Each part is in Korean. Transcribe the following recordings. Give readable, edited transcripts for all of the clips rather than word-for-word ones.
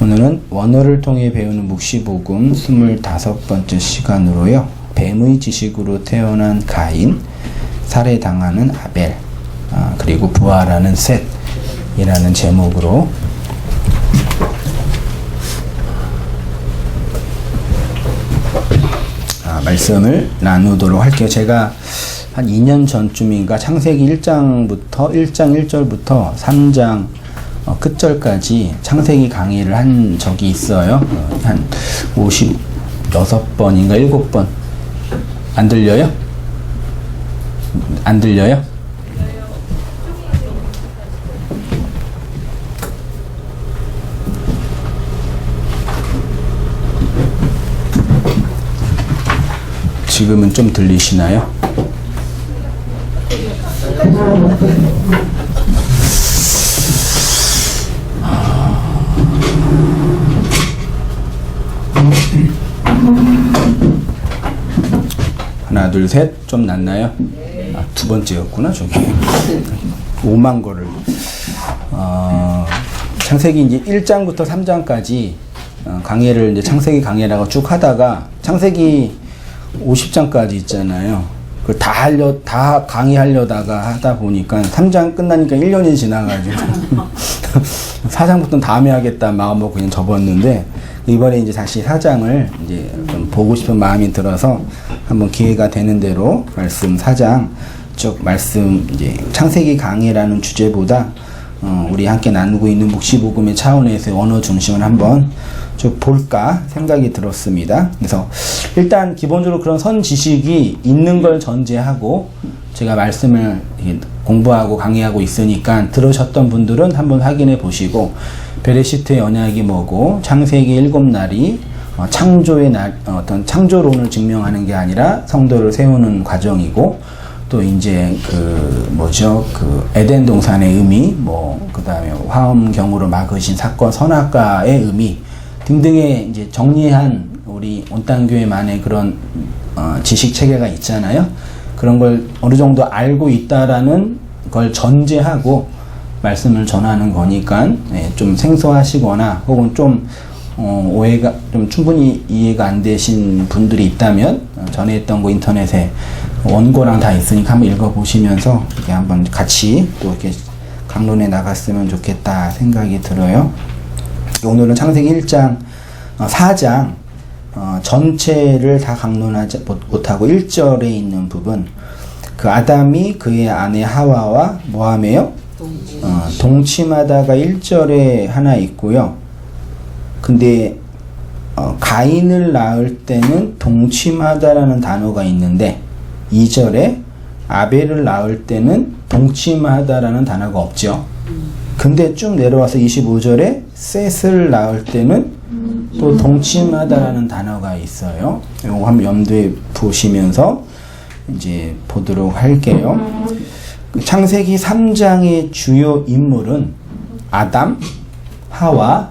오늘은 원어를 통해 배우는 묵시복음 25번째 시간으로요. 뱀의 지식으로 태어난 가인, 살해당하는 아벨, 그리고 부활하는 셋이라는 제목으로 말씀을 나누도록 할게요. 제가 한 2년 전쯤인가 창세기 1장부터 1장 1절부터 3장 끝절까지 창세기 강의를 한 적이 있어요. 한 56번인가 7번. 안 들려요? 안 들려요? 지금은 좀 들리시나요? 하나, 둘, 셋. 좀 낫나요? 두 번째였구나, 저기. 5만 거를. 창세기 이제 1장부터 3장까지 강의를 이제 창세기 강의라고 쭉 하다가 창세기 50장까지 있잖아요. 그걸 다 강의하려다가 하다 보니까 3장 끝나니까 1년이 지나가지고 4장부터는 다음에 하겠다 마음먹고 그냥 접었는데 이번에 이제 다시 4장을 이제 좀 보고 싶은 마음이 들어서 한번 기회가 되는 대로 말씀 4장 쭉 말씀 이제 창세기 강의라는 주제보다 우리 함께 나누고 있는 묵시복음의 차원에서 언어 중심을 한번 쭉 볼까 생각이 들었습니다. 그래서 일단 기본적으로 그런 선 지식이 있는 걸 전제하고 제가 말씀을 공부하고 강의하고 있으니까 들으셨던 분들은 한번 확인해 보시고 베레시트의 언약이 뭐고 창세기 7날이 창조의 날, 어떤 창조론을 증명하는 게 아니라 성도를 세우는 과정이고 또 이제 그 에덴 동산의 의미, 그 다음에 화엄경으로 막으신 사건 선악과의 의미 등등의 이제 정리한 우리 온땅교회만의 그런 지식 체계가 있잖아요. 그런 걸 어느 정도 알고 있다라는 걸 전제하고 말씀을 전하는 거니까 좀 생소하시거나 혹은 좀 오해가 좀 충분히 이해가 안 되신 분들이 있다면 전에 했던 거 인터넷에 원고랑 다 있으니까 한번 읽어보시면서 이렇게 한번 같이 또 이렇게 강론에 나갔으면 좋겠다 생각이 들어요. 오늘은 창세기 1장, 4장 전체를 다 강론하지 못하고 1절에 있는 부분 그 아담이 그의 아내 하와와 뭐하며요? 동침하다가 1절에 하나 있고요. 근데 가인을 낳을 때는 동침하다라는 단어가 있는데 2절에 아벨을 낳을 때는 동침하다라는 단어가 없죠. 근데 쭉 내려와서 25절에 셋을 낳을 때는 또 동침하다라는 단어가 있어요. 이거 한번 염두에 보시면서 이제 보도록 할게요. 창세기 3장의 주요 인물은 아담, 하와,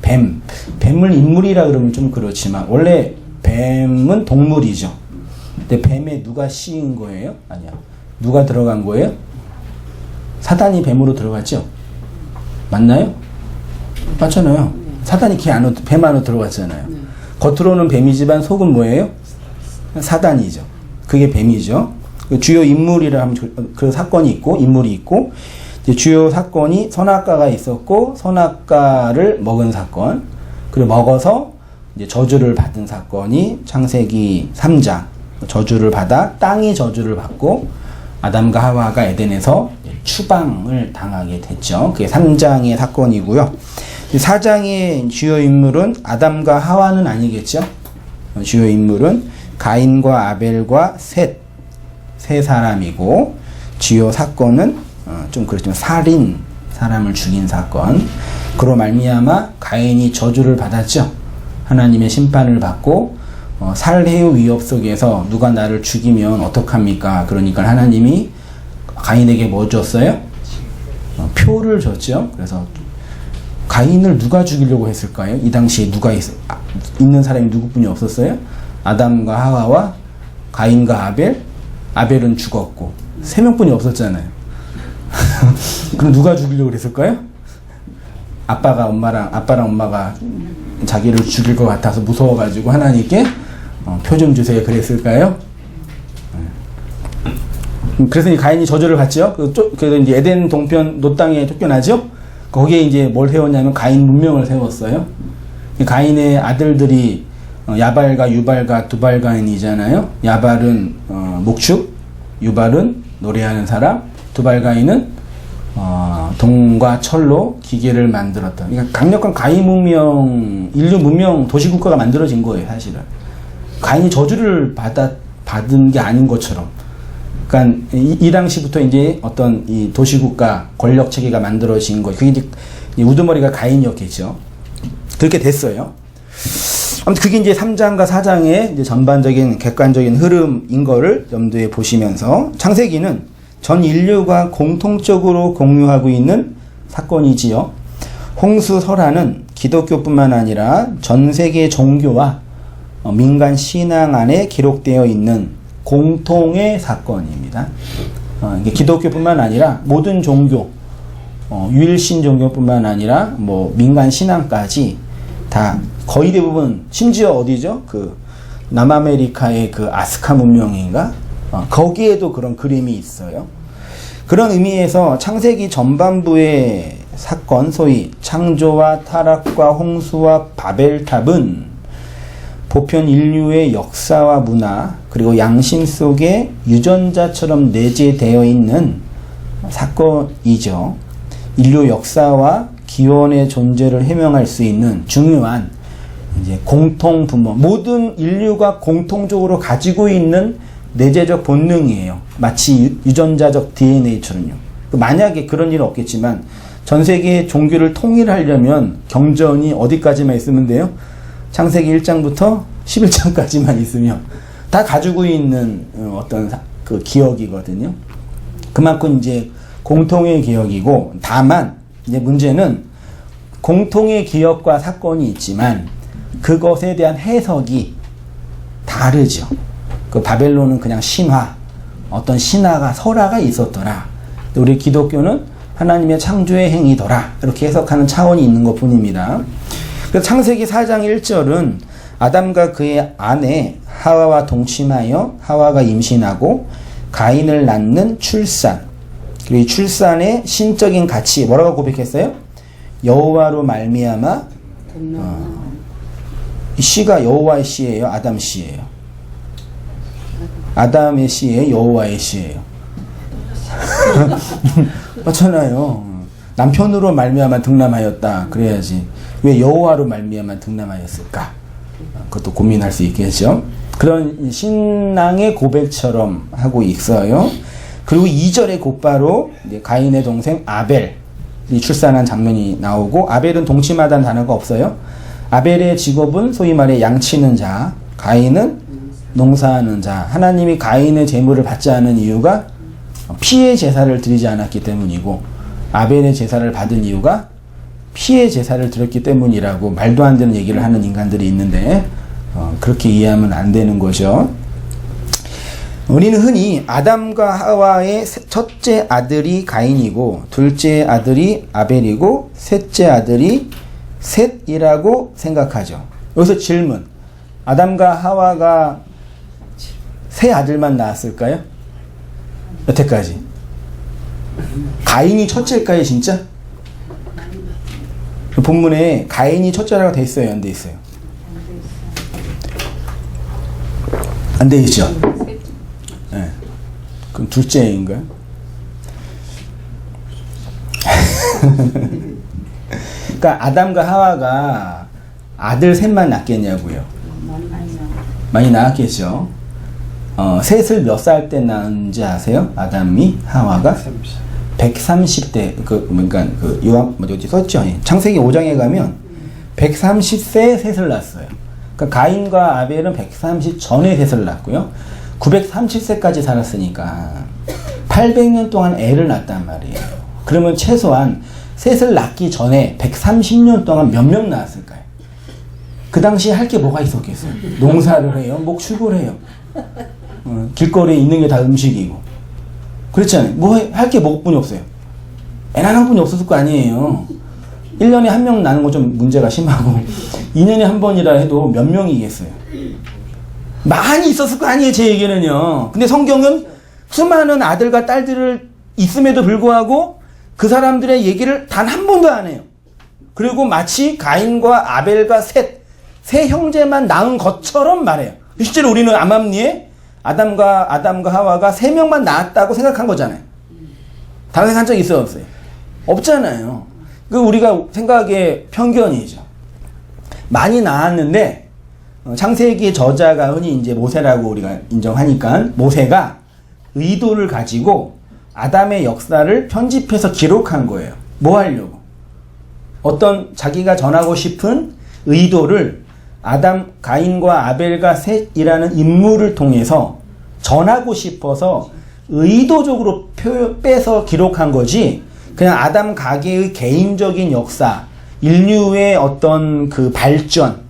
뱀. 뱀을 인물이라 그러면 좀 그렇지만 원래 뱀은 동물이죠. 근데 뱀에 누가 씌인 거예요? 아니야. 누가 들어간 거예요? 사단이 뱀으로 들어갔죠? 맞나요? 맞잖아요. 사단이 뱀 안으로 들어갔잖아요. 겉으로는 뱀이지만 속은 뭐예요? 사단이죠. 그게 뱀이죠. 주요 인물이라 하면 그 사건이 있고 인물이 있고 이제 주요 사건이 선악과가 있었고 선악과를 먹은 사건 그리고 먹어서 이제 저주를 받은 사건이 창세기 3장 저주를 받아 땅이 저주를 받고 아담과 하와가 에덴에서 추방을 당하게 됐죠. 그게 3장의 사건이고요. 4장의 주요 인물은 아담과 하와는 아니겠죠. 주요 인물은 가인과 아벨과 셋 세 사람이고 주요 사건은 좀 그렇지만 살인 사람을 죽인 사건 그로 말미암아 가인이 저주를 받았죠. 하나님의 심판을 받고 살해의 위협 속에서 누가 나를 죽이면 어떡합니까? 그러니까 하나님이 가인에게 뭐 줬어요? 표를 줬죠. 그래서 가인을 누가 죽이려고 했을까요? 이 당시에 있는 사람이 누구뿐이 없었어요? 아담과 하와와 가인과 아벨. 아벨은 죽었고 3명뿐이 없었잖아요. 그럼 누가 죽이려고 그랬을까요? 아빠랑 엄마가 자기를 죽일 것 같아서 무서워가지고 하나님께 표 좀 주세요 그랬을까요? 그래서 이 가인이 저주를 받죠. 그래서 이제 에덴 동편 노땅에 쫓겨나죠. 거기에 이제 뭘 세웠냐면 가인 문명을 세웠어요. 가인의 아들들이 야발과 유발과 두발가인이잖아요. 야발은 목축, 유발은 노래하는 사람, 두발가인은 동과 철로 기계를 만들었다. 그러니까 강력한 가인 문명, 인류 문명 도시국가가 만들어진 거예요, 사실은. 가인이 저주를 받은 게 아닌 것처럼. 그러니까 이 당시부터 이제 어떤 이 도시국가 권력 체계가 만들어진 거. 그게 이제 우두머리가 가인이었겠죠. 그렇게 됐어요. 아무튼 그게 이제 3장과 4장의 이제 전반적인 객관적인 흐름인 거를 염두에 보시면서 창세기는 전 인류가 공통적으로 공유하고 있는 사건이지요. 홍수 설화는 기독교뿐만 아니라 전 세계 종교와 민간 신앙 안에 기록되어 있는 공통의 사건입니다. 이게 기독교뿐만 아니라 모든 종교, 유일신 종교뿐만 아니라 뭐 민간 신앙까지 다 거의 대부분, 심지어 어디죠? 그 남아메리카의 그 아스카 문명인가? 거기에도 그런 그림이 있어요. 그런 의미에서 창세기 전반부의 사건, 소위 창조와 타락과 홍수와 바벨탑은 보편 인류의 역사와 문화 그리고 양심 속에 유전자처럼 내재되어 있는 사건이죠. 인류 역사와 기원의 존재를 해명할 수 있는 중요한 이제 공통 분모, 모든 인류가 공통적으로 가지고 있는 내재적 본능이에요. 마치 유전자적 DNA처럼요. 만약에 그런 일은 없겠지만 전 세계 종교를 통일하려면 경전이 어디까지만 있으면 돼요? 창세기 1장부터 11장까지만 있으면 다 가지고 있는 어떤 그 기억이거든요. 그만큼 이제 공통의 기억이고, 다만 이제 문제는 공통의 기억과 사건이 있지만 그것에 대한 해석이 다르죠. 그 바벨론은 그냥 신화, 어떤 신화가 설화가 있었더라. 우리 기독교는 하나님의 창조의 행위더라. 이렇게 해석하는 차원이 있는 것 뿐입니다. 그래서 창세기 4장 1절은 아담과 그의 아내 하와와 동침하여 하와가 임신하고 가인을 낳는 출산, 그리고 이 출산의 신적인 가치 뭐라고 고백했어요? 여호와로 말미암아, 이 씨가 여호와의 씨예요, 아담 씨예요? 아담의 씨예요, 여호와의 씨예요? 맞잖아요. 남편으로 말미암아 등남하였다 그래야지 왜 여호와로 말미암아 등남하였을까? 그것도 고민할 수 있겠죠. 그런 신앙의 고백처럼 하고 있어요. 그리고 2절에 곧바로 이제 가인의 동생 아벨이 출산한 장면이 나오고, 아벨은 동침하다는 단어가 없어요. 아벨의 직업은 소위 말해 양치는 자, 가인은 농사하는 자. 하나님이 가인의 제물을 받지 않은 이유가 피의 제사를 드리지 않았기 때문이고, 아벨의 제사를 받은 이유가 피의 제사를 드렸기 때문이라고 말도 안 되는 얘기를 하는 인간들이 있는데 그렇게 이해하면 안 되는 거죠. 우리는 흔히 아담과 하와의 첫째 아들이 가인이고 둘째 아들이 아벨이고 셋째 아들이 셋이라고 생각하죠. 여기서 질문, 아담과 하와가 세 아들만 낳았을까요? 여태까지 가인이 첫째일까요 진짜? 본문에 가인이 첫째라고 돼 있어요, 안 돼 있어요? 안 돼 있죠? 네. 그럼 둘째인가요? 그러니까 아담과 하와가 아들 셋만 낳겠냐고요? 많이 낳았겠죠. 셋을 몇 살 때 낳은지 아세요? 아담이 하와가 130대 그러니까 그 요한 어디 썼죠? 창세기 5장에 가면 130세에 셋을 낳았어요. 그러니까 가인과 아벨은 130 전에 셋을 낳았고요. 930세까지 살았으니까 800년 동안 애를 낳았단 말이에요. 그러면 최소한 셋을 낳기 전에 130년 동안 몇 명 낳았을까요? 그 당시에 할 게 뭐가 있었겠어요? 농사를 해요? 목축을 해요? 길거리에 있는 게 다 음식이고. 그렇잖아요. 뭐 할 게 뭐뿐이 없어요. 애 하나뿐이 없었을 거 아니에요. 1년에 한 명 나는 건 좀 문제가 심하고 2년에 한 번이라 해도 몇 명이겠어요? 많이 있었을 거 아니에요, 제 얘기는요. 근데 성경은 수많은 아들과 딸들을 있음에도 불구하고 그 사람들의 얘기를 단 한 번도 안 해요. 그리고 마치 가인과 아벨과 세 형제만 낳은 것처럼 말해요. 실제로 우리는 암암리에 아담과 하와가 3명만 낳았다고 생각한 거잖아요. 다른 생각한 적 있어요, 없어요? 없잖아요. 그 우리가 생각의 편견이죠. 많이 낳았는데 창세기 저자가 흔히 이제 모세라고 우리가 인정하니까 모세가 의도를 가지고 아담의 역사를 편집해서 기록한 거예요. 뭐 하려고? 어떤 자기가 전하고 싶은 의도를 가인과 아벨과 셋이라는 인물을 통해서 전하고 싶어서 의도적으로 빼서 기록한 거지, 그냥 아담 가게의 개인적인 역사, 인류의 어떤 그 발전,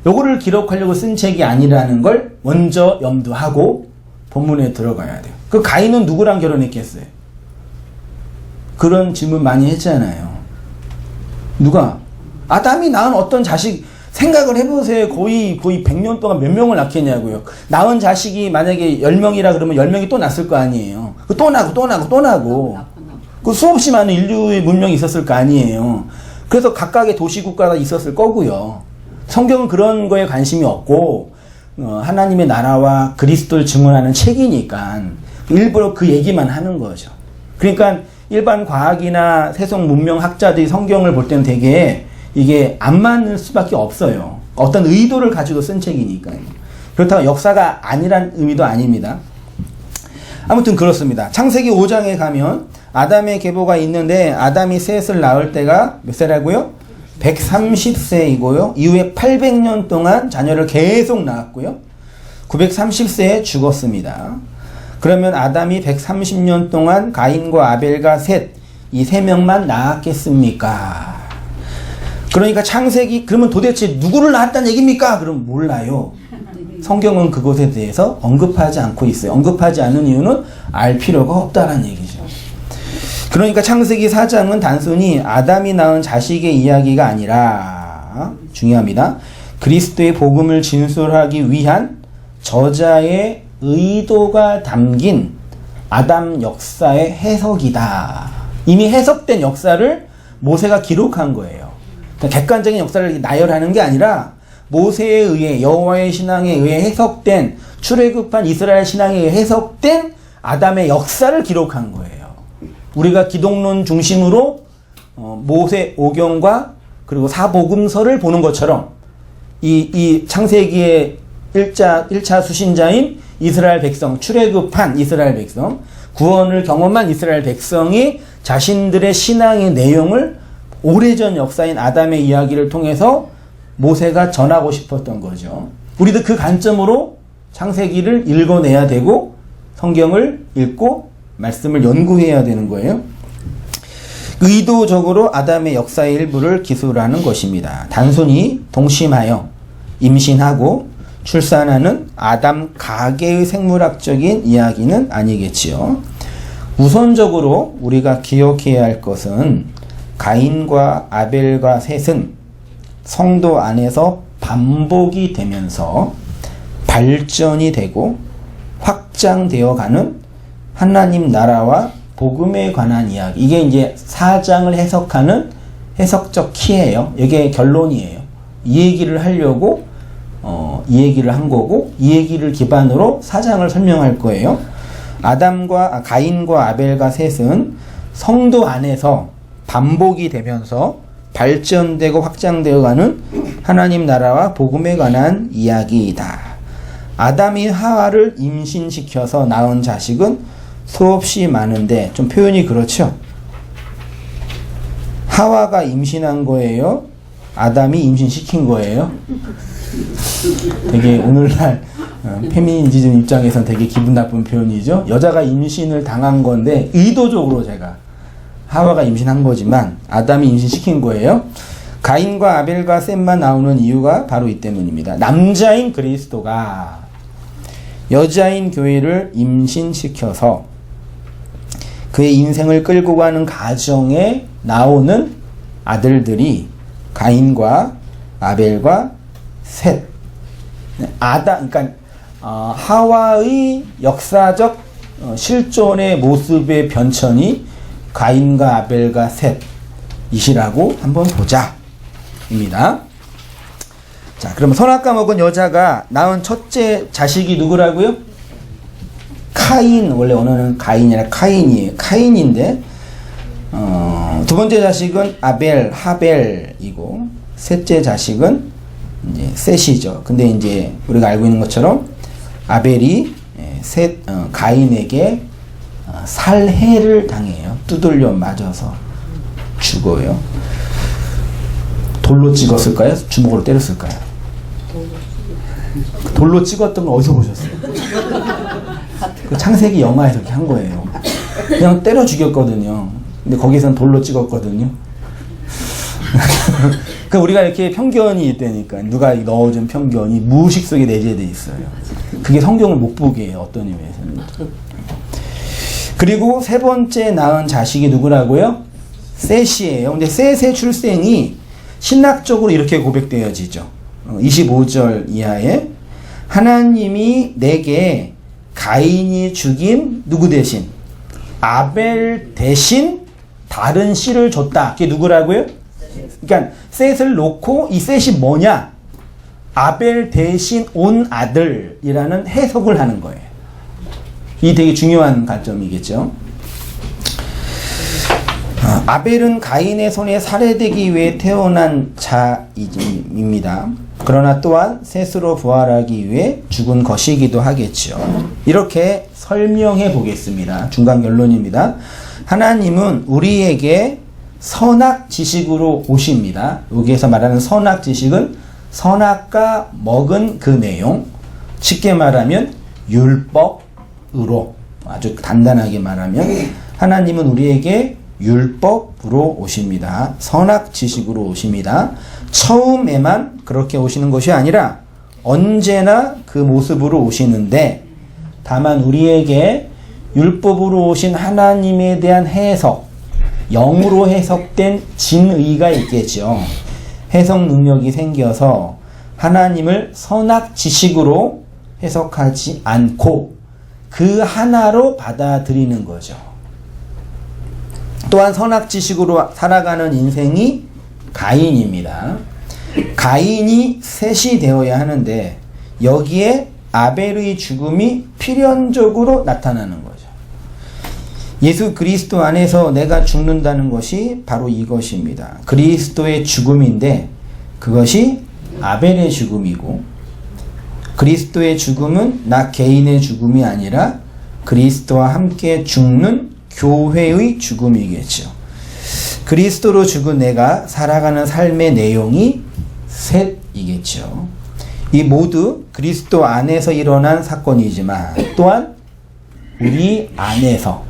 요거를 기록하려고 쓴 책이 아니라는 걸 먼저 염두하고 본문에 들어가야 돼요. 그 가인은 누구랑 결혼했겠어요? 그런 질문 많이 했잖아요. 누가? 아담이 낳은 어떤 자식, 생각을 해보세요. 거의 100년 동안 몇 명을 낳겠냐고요. 낳은 자식이 만약에 10명이라 그러면 10명이 또 낳았을 거 아니에요. 또 나고. 그 수없이 많은 인류의 문명이 있었을 거 아니에요. 그래서 각각의 도시국가가 있었을 거고요. 성경은 그런 거에 관심이 없고 하나님의 나라와 그리스도를 증언하는 책이니까 일부러 그 얘기만 하는 거죠. 그러니까 일반 과학이나 세속 문명 학자들이 성경을 볼 때는 되게 이게 안 맞는 수밖에 없어요. 어떤 의도를 가지고 쓴 책이니까요. 그렇다고 역사가 아니란 의미도 아닙니다. 아무튼 그렇습니다. 창세기 5장에 가면 아담의 계보가 있는데 아담이 셋을 낳을 때가 몇 세라고요? 130세이고요. 이후에 800년 동안 자녀를 계속 낳았고요. 930세에 죽었습니다. 그러면 아담이 130년 동안 가인과 아벨과 셋, 이 3명만 낳았겠습니까? 그러니까 창세기, 그러면 도대체 누구를 낳았다는 얘기입니까? 그럼 몰라요. 성경은 그것에 대해서 언급하지 않고 있어요. 언급하지 않는 이유는 알 필요가 없다는 얘기죠. 그러니까 창세기 4장은 단순히 아담이 낳은 자식의 이야기가 아니라, 중요합니다, 그리스도의 복음을 진술하기 위한 저자의 의도가 담긴 아담 역사의 해석이다. 이미 해석된 역사를 모세가 기록한 거예요. 그러니까 객관적인 역사를 나열하는 게 아니라 모세에 의해, 여호와의 신앙에 의해 해석된, 출애굽한 이스라엘 신앙에 의해 해석된 아담의 역사를 기록한 거예요. 우리가 기독론 중심으로 모세 오경과 그리고 사복음서를 보는 것처럼 이 창세기의 1차 수신자인 이스라엘 백성, 출애굽한 이스라엘 백성, 구원을 경험한 이스라엘 백성이 자신들의 신앙의 내용을 오래전 역사인 아담의 이야기를 통해서 모세가 전하고 싶었던 거죠. 우리도 그 관점으로 창세기를 읽어내야 되고 성경을 읽고 말씀을 연구해야 되는 거예요. 의도적으로 아담의 역사의 일부를 기술하는 것입니다. 단순히 동심하여 임신하고 출산하는 아담 가계의 생물학적인 이야기는 아니겠지요. 우선적으로 우리가 기억해야 할 것은 가인과 아벨과 셋은 성도 안에서 반복이 되면서 발전이 되고 확장되어 가는 하나님 나라와 복음에 관한 이야기. 이게 이제 4장을 해석하는 해석적 키예요. 이게 결론이에요. 이 얘기를 하려고 이 얘기를 한 거고, 이 얘기를 기반으로 4장을 설명할 거예요. 가인과 아벨과 셋은 성도 안에서 반복이 되면서 발전되고 확장되어가는 하나님 나라와 복음에 관한 이야기이다. 아담이 하와를 임신시켜서 낳은 자식은 수없이 많은데, 좀 표현이 그렇죠? 하와가 임신한 거예요? 아담이 임신시킨 거예요? 되게 오늘날 페미니즘 입장에서는 되게 기분 나쁜 표현이죠. 여자가 임신을 당한 건데 의도적으로 제가 하와가 임신한 거지만 아담이 임신시킨 거예요. 가인과 아벨과 셋만 나오는 이유가 바로 이 때문입니다. 남자인 그리스도가 여자인 교회를 임신시켜서 그의 인생을 끌고 가는 가정에 나오는 아들들이 가인과 아벨과 셋. 그러니까 하와의 역사적 실존의 모습의 변천이 가인과 아벨과 셋이시라고 한번 보자 입니다. 자, 그러면 선악과 먹은 여자가 낳은 첫째 자식이 누구라고요? 카인. 원래 언어는 가인이 아니라 카인이에요. 카인인데 두 번째 자식은 아벨, 하벨이고 셋째 자식은 이제 셋이죠. 근데 이제 우리가 알고 있는 것처럼 아벨이 가인에게 살해를 당해요. 두들려 맞아서 죽어요. 돌로 찍었을까요? 주먹으로 때렸을까요? 돌로 찍었던 거 어디서 보셨어요? 그 창세기 영화에서 이렇게 한 거예요. 그냥 때려 죽였거든요. 근데 거기서는 돌로 찍었거든요. 그 우리가 이렇게 편견이 있다니까. 누가 넣어준 편견이 무의식 속에 내재되어 있어요. 그게 성경을 못 보게 해요. 어떤 의미에서는. 그리고 세 번째 낳은 자식이 누구라고요? 셋이에요. 근데 셋의 출생이 신학적으로 이렇게 고백되어지죠. 25절 이하에 하나님이 내게 가인이 죽인 누구 대신? 아벨 대신 다른 씨를 줬다. 그게 누구라고요? 그러니까 셋을 놓고 이 셋이 뭐냐? 아벨 대신 온 아들이라는 해석을 하는 거예요. 이 되게 중요한 관점이겠죠. 아벨은 가인의 손에 살해되기 위해 태어난 자입니다. 그러나 또한 셋으로 부활하기 위해 죽은 것이기도 하겠죠. 이렇게 설명해 보겠습니다. 중간 결론입니다. 하나님은 우리에게 선악 지식으로 오십니다. 여기에서 말하는 선악 지식은 선악과 먹은 그 내용, 쉽게 말하면 율법으로, 아주 단단하게 말하면 하나님은 우리에게 율법으로 오십니다. 선악 지식으로 오십니다. 처음에만 그렇게 오시는 것이 아니라 언제나 그 모습으로 오시는데, 다만 우리에게 율법으로 오신 하나님에 대한 해석, 영으로 해석된 진의가 있겠죠. 해석 능력이 생겨서 하나님을 선악 지식으로 해석하지 않고 그 하나로 받아들이는 거죠. 또한 선악 지식으로 살아가는 인생이 가인입니다. 가인이 셋이 되어야 하는데 여기에 아벨의 죽음이 필연적으로 나타나는 거죠. 예수 그리스도 안에서 내가 죽는다는 것이 바로 이것입니다. 그리스도의 죽음인데 그것이 아벨의 죽음이고, 그리스도의 죽음은 나 개인의 죽음이 아니라 그리스도와 함께 죽는 교회의 죽음이겠죠. 그리스도로 죽은 내가 살아가는 삶의 내용이 셋이겠죠. 이 모두 그리스도 안에서 일어난 사건이지만 또한 우리 안에서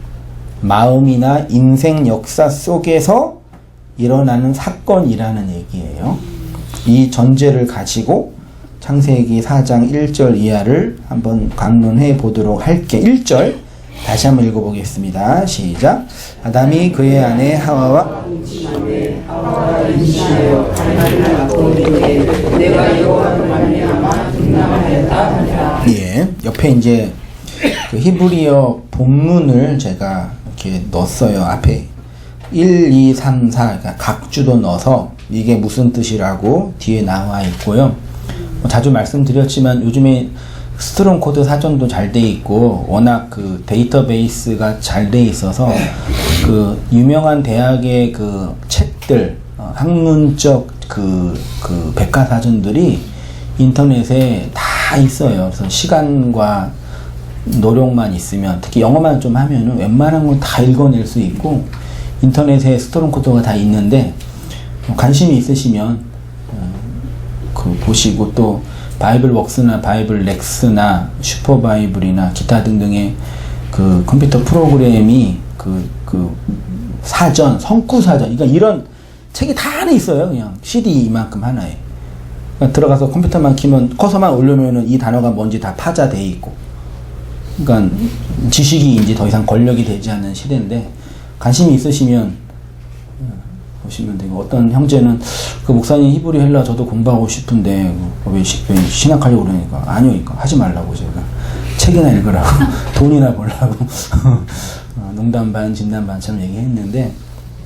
마음이나 인생 역사 속에서 일어나는 사건이라는 얘기예요. 이 전제를 가지고 창세기 4장 1절 이하를 한번 강론해 보도록 할게. 1절 다시 한번 읽어보겠습니다. 시작. 아담이 그의 아내 하와와 예, 옆에 이제 그 히브리어 본문을 제가 이렇게 넣었어요. 앞에 1, 2, 3, 4 그러니까 각주도 넣어서 이게 무슨 뜻이라고 뒤에 나와 있고요. 자주 말씀드렸지만 요즘에 스트롱 코드 사전도 잘 돼 있고 워낙 그 데이터베이스가 잘 돼 있어서 그 유명한 대학의 그 책들 학문적 그 백과사전들이 인터넷에 다 있어요. 그래서 시간과 노력만 있으면, 특히 영어만 좀 하면은 웬만한 건 다 읽어낼 수 있고, 인터넷에 스트롱 코드가 다 있는데 관심이 있으시면 그 보시고, 또 바이블 웍스나 바이블 렉스나 슈퍼 바이블이나 기타 등등의 그 컴퓨터 프로그램이 그 사전, 성구 사전, 그러니까 이런 책이 다 안에 있어요. 그냥 CD 이만큼 하나에. 그러니까 들어가서 컴퓨터만 키면, 커서만 올려놓으면 이 단어가 뭔지 다 파자돼 있고. 그러니까 지식이 이제 더 이상 권력이 되지 않는 시대인데, 관심이 있으시면 보시면 되고, 어떤 형제는 그 목사님 히브리 헬라 저도 공부하고 싶은데 왜 신학하려고 그러니까 아니요, 그러니까 하지 말라고 제가 책이나 읽으라고 돈이나 벌라고 농담 반 진담 반처럼 얘기했는데,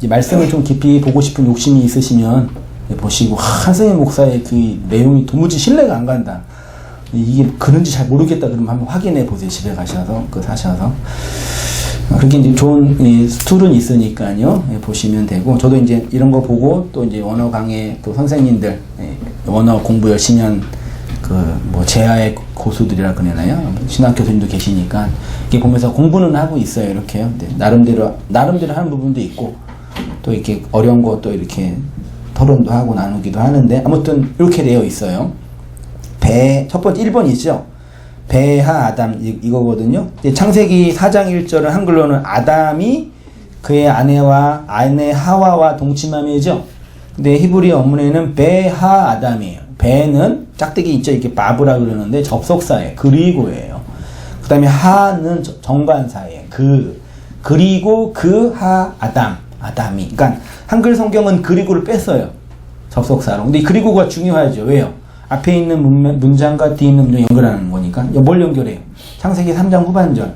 이 말씀을 좀 깊이 보고 싶은 욕심이 있으시면 보시고, 한승희 목사의 그 내용이 도무지 신뢰가 안 간다, 이게 그런지 잘 모르겠다 그러면 한번 확인해 보세요. 집에 가셔서 사셔서. 그렇게 이제 좋은 툴은 있으니까요. 보시면 되고, 저도 이제 이런 거 보고 또 이제 원어 강의 또 선생님들, 원어 공부 열심히 한 뭐 제아의 고수들이라 그러나요? 신학 교수님도 계시니까 이렇게 보면서 공부는 하고 있어요. 이렇게요. 나름대로 하는 부분도 있고, 또 이렇게 어려운 것도 이렇게 토론도 하고 나누기도 하는데, 아무튼 이렇게 되어 있어요. 첫 번째 1번이죠. 베하 아담 이거거든요. 창세기 4장 1절은 한글로는 아담이 그의 아내 하와와 동침함이죠. 근데 히브리 원문에는 베하 아담이에요. 베는 짝대기 있죠. 이렇게 바브라 그러는데 접속사예요. 그리고예요. 그 다음에 하는 정관사예요. 그리고 하 아담이. 그러니까 한글 성경은 그리고를 뺐어요. 접속사로. 근데 그리고가 중요하죠. 왜요? 앞에 있는 문장과 뒤에 있는 문장 연결하는 거니까. 뭘 연결해요? 창세기 3장 후반절.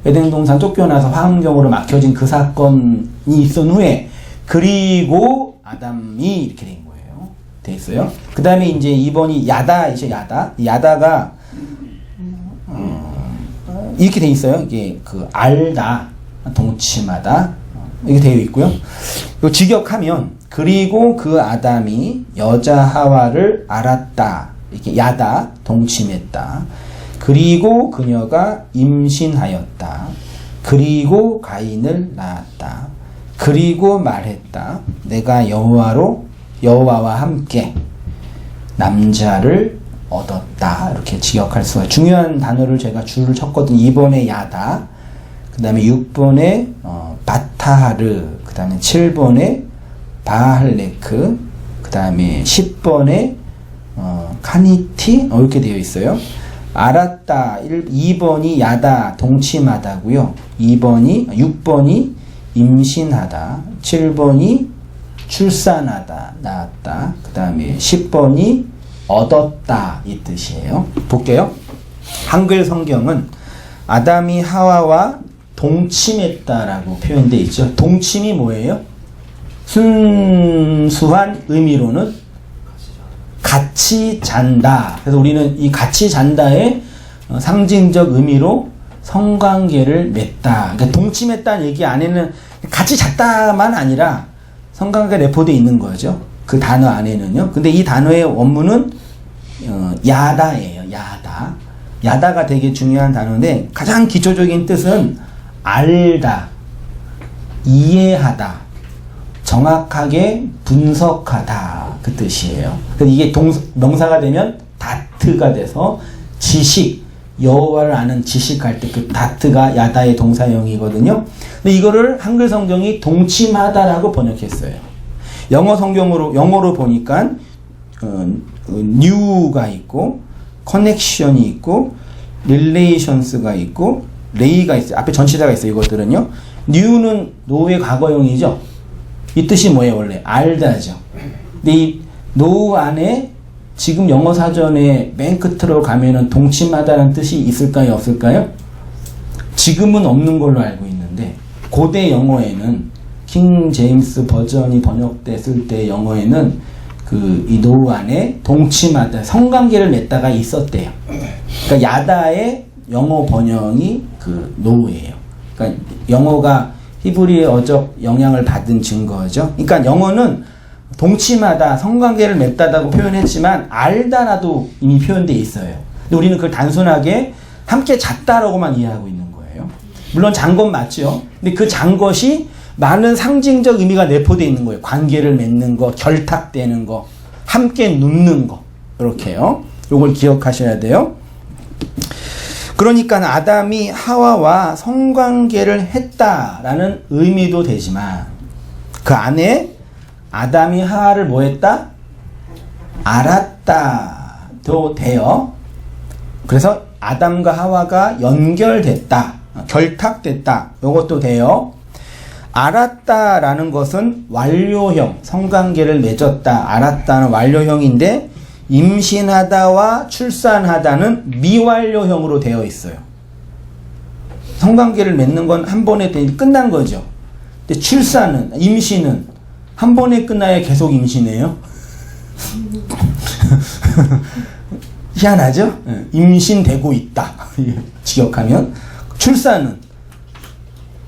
에덴 동산 쫓겨나서 화환경으로 막혀진 그 사건이 있은 후에 그리고 아담이 이렇게 된 거예요. 돼 있어요. 그 다음에 이제 2번이 야다이죠. 야다가 이렇게 돼 있어요. 이게 알다, 동침하다 이렇게 되어 있고요. 요 직역하면 그리고 그 아담이 여자 하와를 알았다. 이렇게 야다, 동침했다. 그리고 그녀가 임신하였다. 그리고 가인을 낳았다. 그리고 말했다. 내가 여호와와 함께 남자를 얻었다. 이렇게 직역할 수가 있어요. 중요한 단어를 제가 줄을 쳤거든요. 2번에 야다, 그 다음에 6번에 바타하르, 그 다음에 7번에 바할레크, 그 다음에 10번에 카니티 이렇게 되어 있어요. 알았다. 2번이 야다, 동침하다고요. 6번이 임신하다. 7번이 출산하다, 낳았다. 그 다음에 10번이 얻었다 이 뜻이에요. 볼게요. 한글 성경은 아담이 하와와 동침했다라고 표현되어 있죠. 동침이 뭐예요? 순수한 의미로는 같이 잔다. 그래서 우리는 이 같이 잔다의 상징적 의미로 성관계를 맺다. 그러니까 동침했다는 얘기 안에는 같이 잤다만 아니라 성관계가 내포되어 있는 거죠. 그 단어 안에는요. 근데 이 단어의 원문은 야다예요. 야다가 되게 중요한 단어인데, 가장 기초적인 뜻은 알다, 이해하다, 정확하게 분석하다 그 뜻이에요. 그래서 이게 명사가 되면 다트가 돼서 지식, 여호와를 아는 지식할 때 그 다트가 야다의 동사형이거든요. 근데 이거를 한글 성경이 동침하다라고 번역했어요. 영어로 보니까 new가 있고 connection이 있고 relations가 있고 lay가 있어요. 앞에 전치사가 있어요. 이것들은요. new는 no의 과거형이죠. 이 뜻이 뭐예요? 원래 알다죠. 근데 이 no 안에 지금 영어 사전에 맨 끝으로 가면은 동침하다는 뜻이 있을까요? 없을까요? 지금은 없는 걸로 알고 있는데, 고대 영어에는 킹 제임스 버전이 번역됐을 때 영어에는 이 노 안에 동침하다, 성관계를 맺다가 있었대요. 그러니까 야다의 영어 번역이 노예요. 그러니까 영어가 히브리의 어적 영향을 받은 증거죠. 그러니까 영어는 동침하다, 성관계를 맺다라고 표현했지만 알다라도 이미 표현되어 있어요. 근데 우리는 그걸 단순하게 함께 잤다라고만 이해하고 있는 거예요. 물론 잔 건 맞죠. 근데 그 잔 것이 많은 상징적 의미가 내포되어 있는 거예요. 관계를 맺는 거, 결탁되는 거, 함께 눕는 거, 이렇게요. 이걸 기억하셔야 돼요. 그러니까 아담이 하와와 성관계를 했다라는 의미도 되지만, 그 안에 아담이 하와를 뭐 했다? 알았다도 돼요. 그래서 아담과 하와가 연결됐다, 결탁됐다, 이것도 돼요. 알았다라는 것은 완료형, 성관계를 맺었다, 알았다는 완료형인데 임신하다와 출산하다는 미완료형으로 되어 있어요. 성관계를 맺는 건 한 번에 끝난 거죠. 근데 출산은, 임신은 한 번에 끝나야 계속 임신해요. 희한하죠? 임신되고 있다. 직역하면.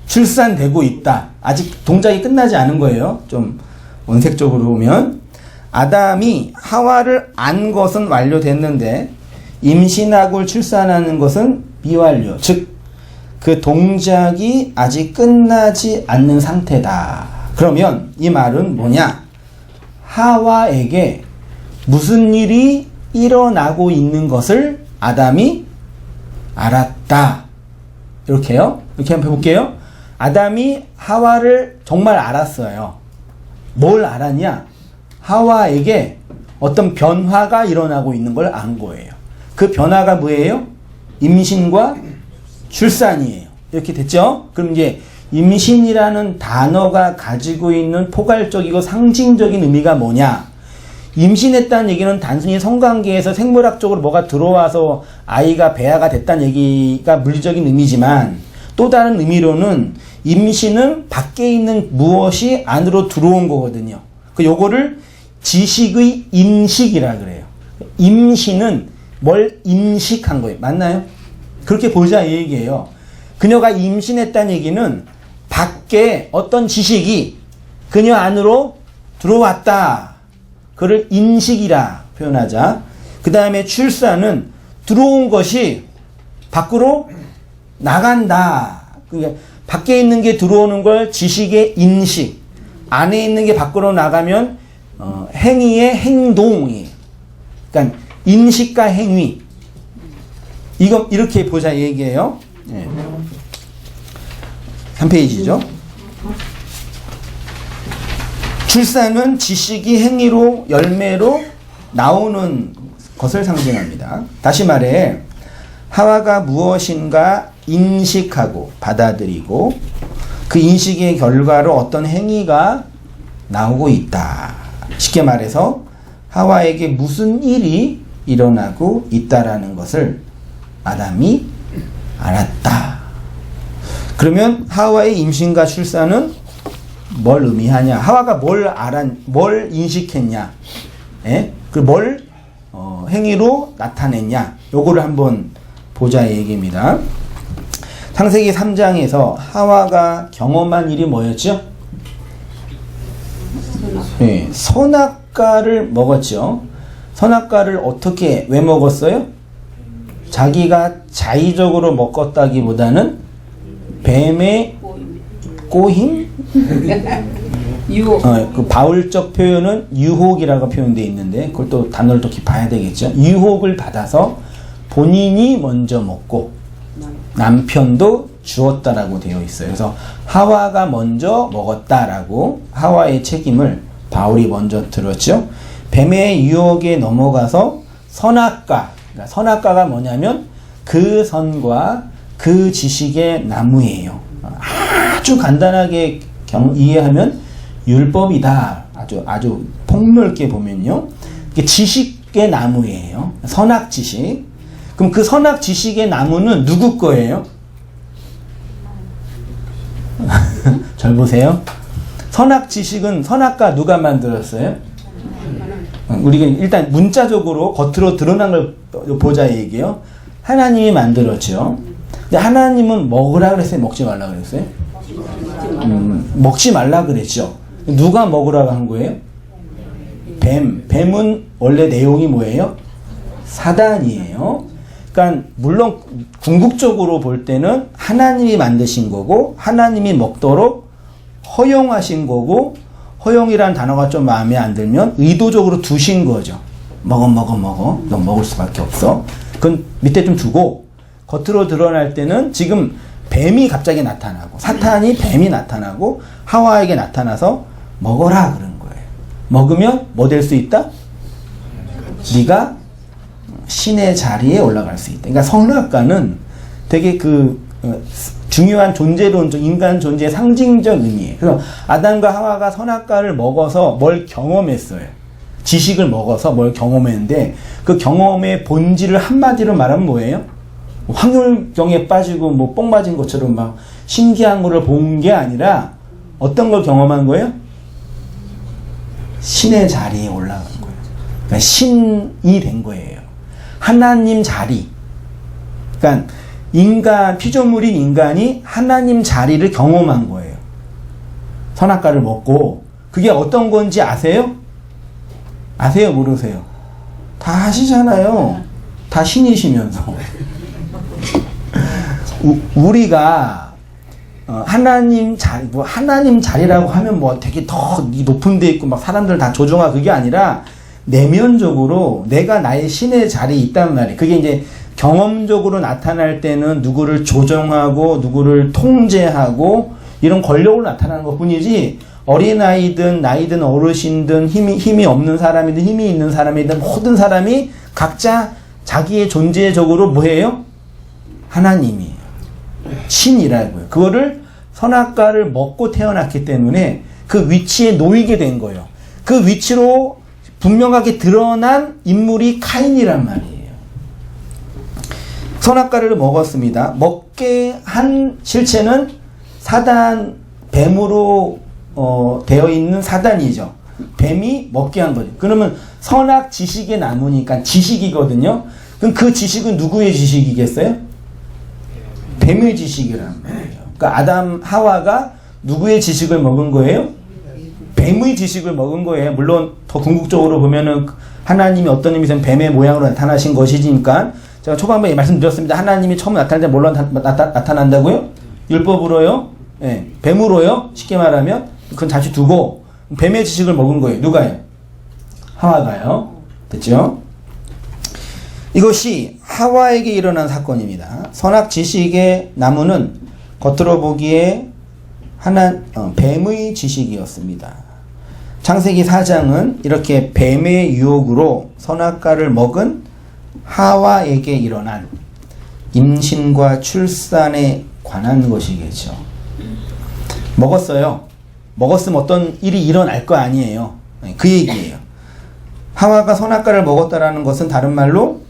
출산되고 있다. 아직 동작이 끝나지 않은 거예요. 좀 원색적으로 보면. 아담이 하와를 안 것은 완료됐는데 임신하고 출산하는 것은 미완료. 즉, 그 동작이 아직 끝나지 않는 상태다. 그러면 이 말은 뭐냐? 하와에게 무슨 일이 일어나고 있는 것을 아담이 알았다. 이렇게요. 이렇게 한번 해볼게요. 아담이 하와를 정말 알았어요. 뭘 알았냐? 하와에게 어떤 변화가 일어나고 있는 걸 안 거예요. 그 변화가 뭐예요? 임신과 출산이에요. 이렇게 됐죠? 그럼 이제 임신이라는 단어가 가지고 있는 포괄적이고 상징적인 의미가 뭐냐? 임신했다는 얘기는 단순히 성관계에서 생물학적으로 뭐가 들어와서 아이가 배아가 됐다는 얘기가 물리적인 의미지만 또 다른 의미로는 임신은 밖에 있는 무엇이 안으로 들어온 거거든요. 요거를 지식의 인식이라 그래요. 임신은 뭘 인식한 거예요. 맞나요? 그렇게 보자 이 얘기예요. 그녀가 임신했다는 얘기는 밖에 어떤 지식이 그녀 안으로 들어왔다. 그를 인식이라 표현하자. 그 다음에 출산은 들어온 것이 밖으로 나간다. 그러니까 밖에 있는 게 들어오는 걸 지식의 인식, 안에 있는 게 밖으로 나가면 행위의 행동이. 그러니까 인식과 행위. 이거 이렇게 보자 얘기예요. 네. 한 페이지죠. 출산은 지식이 행위로 열매로 나오는 것을 상징합니다. 다시 말해 하와가 무엇인가 인식하고 받아들이고 그 인식의 결과로 어떤 행위가 나오고 있다. 쉽게 말해서 하와에게 무슨 일이 일어나고 있다라는 것을 아담이 알았다. 그러면 하와의 임신과 출산은 뭘 의미하냐? 하와가 뭘 인식했냐? 예? 뭘 행위로 나타냈냐? 요거를 한번 보자 얘기입니다. 창세기 3장에서 하와가 경험한 일이 뭐였죠? 네, 선악과를 먹었죠. 선악과를 어떻게, 왜 먹었어요? 자기가 자의적으로 먹었다기보다는 뱀의 꼬힘? 유혹. 그 바울적 표현은 유혹이라고 표현되어 있는데 그걸 또 단어를 또 봐야 되겠죠. 유혹을 받아서 본인이 먼저 먹고 남편도 주었다라고 되어 있어요. 그래서 하와가 먼저 먹었다라고 하와의 책임을 바울이 먼저 들었죠. 뱀의 유혹에 넘어가서 선악과, 그러니까 선악과가 뭐냐면 그 선과 그 지식의 나무예요. 아주 간단하게 이해하면 율법이다. 아주 폭넓게 보면요. 이게 지식의 나무예요. 선악 지식. 그럼 그 선악 지식의 나무는 누구 거예요? 잘 보세요. 선악 지식은 선악과 누가 만들었어요? 우리가 일단 문자적으로 겉으로 드러난 걸 보자 얘기예요. 하나님이 만들었죠. 근데 하나님은 먹으라 그랬어요? 먹지 말라 그랬어요? 먹지 말라 그랬죠. 누가 먹으라고 한 거예요? 뱀은 원래 내용이 뭐예요? 사단이에요. 그러니까 물론 궁극적으로 볼 때는 하나님이 만드신 거고 하나님이 먹도록 허용하신 거고, 허용이라는 단어가 좀 마음에 안 들면 의도적으로 두신 거죠. 먹어. 너 먹을 수밖에 없어. 그건 밑에 좀 두고 겉으로 드러날 때는 지금 뱀이 갑자기 나타나고 사탄이 뱀이 나타나고 하와에게 나타나서 먹어라 그런 거예요. 먹으면 뭐 될 수 있다? 네가 신의 자리에 올라갈 수 있다. 그러니까 선악과는 되게 중요한 존재론적 인간 존재의 상징적 의미예요. 그래서 아담과 하와가 선악과를 먹어서 뭘 경험했어요. 지식을 먹어서 뭘 경험했는데 그 경험의 본질을 한마디로 말하면 뭐예요? 황홀경에 빠지고 뭐 뽕 맞은 것처럼 막 신기한 거를 본 게 아니라 어떤 걸 경험한 거예요? 신의 자리에 올라간 거예요. 그러니까 신이 된 거예요. 하나님 자리. 그러니까 인간, 피조물인 인간이 하나님 자리를 경험한 거예요. 선악과를 먹고 그게 어떤 건지 아세요? 아세요? 모르세요? 다 아시잖아요. 다 신이시면서. 우리가 하나님 자리, 뭐 하나님 자리라고 하면 뭐 되게 더 높은 데 있고 막 사람들 다 조종하고 그게 아니라 내면적으로 내가 나의 신의 자리에 있단 말이에요. 그게 이제 경험적으로 나타날 때는 누구를 조종하고 누구를 통제하고 이런 권력으로 나타나는 것 뿐이지 어린아이든 나이든 어르신든 힘이 없는 사람이든 힘이 있는 사람이든 모든 사람이 각자 자기의 존재적으로 뭐예요? 하나님이에요. 신이라고요. 그거를 선악과를 먹고 태어났기 때문에 그 위치에 놓이게 된 거예요. 그 위치로 분명하게 드러난 인물이 카인이란 말이에요. 선악과를 먹었습니다. 먹게 한 실체는 사단, 뱀으로 되어 있는 사단이죠. 뱀이 먹게 한 거죠. 그러면 선악 지식의 나무니까 지식이거든요. 그럼 그 지식은 누구의 지식이겠어요? 뱀의 지식이란 말이에요. 그러니까 아담, 하와가 누구의 지식을 먹은 거예요? 뱀의 지식을 먹은 거예요. 물론 더 궁극적으로 보면은 하나님이 어떤 의미에서는 뱀의 모양으로 나타나신 것이니까 제가 초반에 말씀드렸습니다. 하나님이 처음 나타날 때 뭘로 나타난다고요? 율법으로요? 네, 뱀으로요? 쉽게 말하면 그건 다시 두고 뱀의 지식을 먹은 거예요. 누가요? 하와가요. 됐죠? 이것이 하와에게 일어난 사건입니다. 선악 지식의 나무는 겉으로 보기에 뱀의 지식이었습니다. 창세기 4장은 이렇게 뱀의 유혹으로 선악과를 먹은 하와에게 일어난 임신과 출산에 관한 것이겠죠. 먹었어요. 먹었으면 어떤 일이 일어날 거 아니에요. 그 얘기예요. 하와가 선악과를 먹었다라는 것은 다른 말로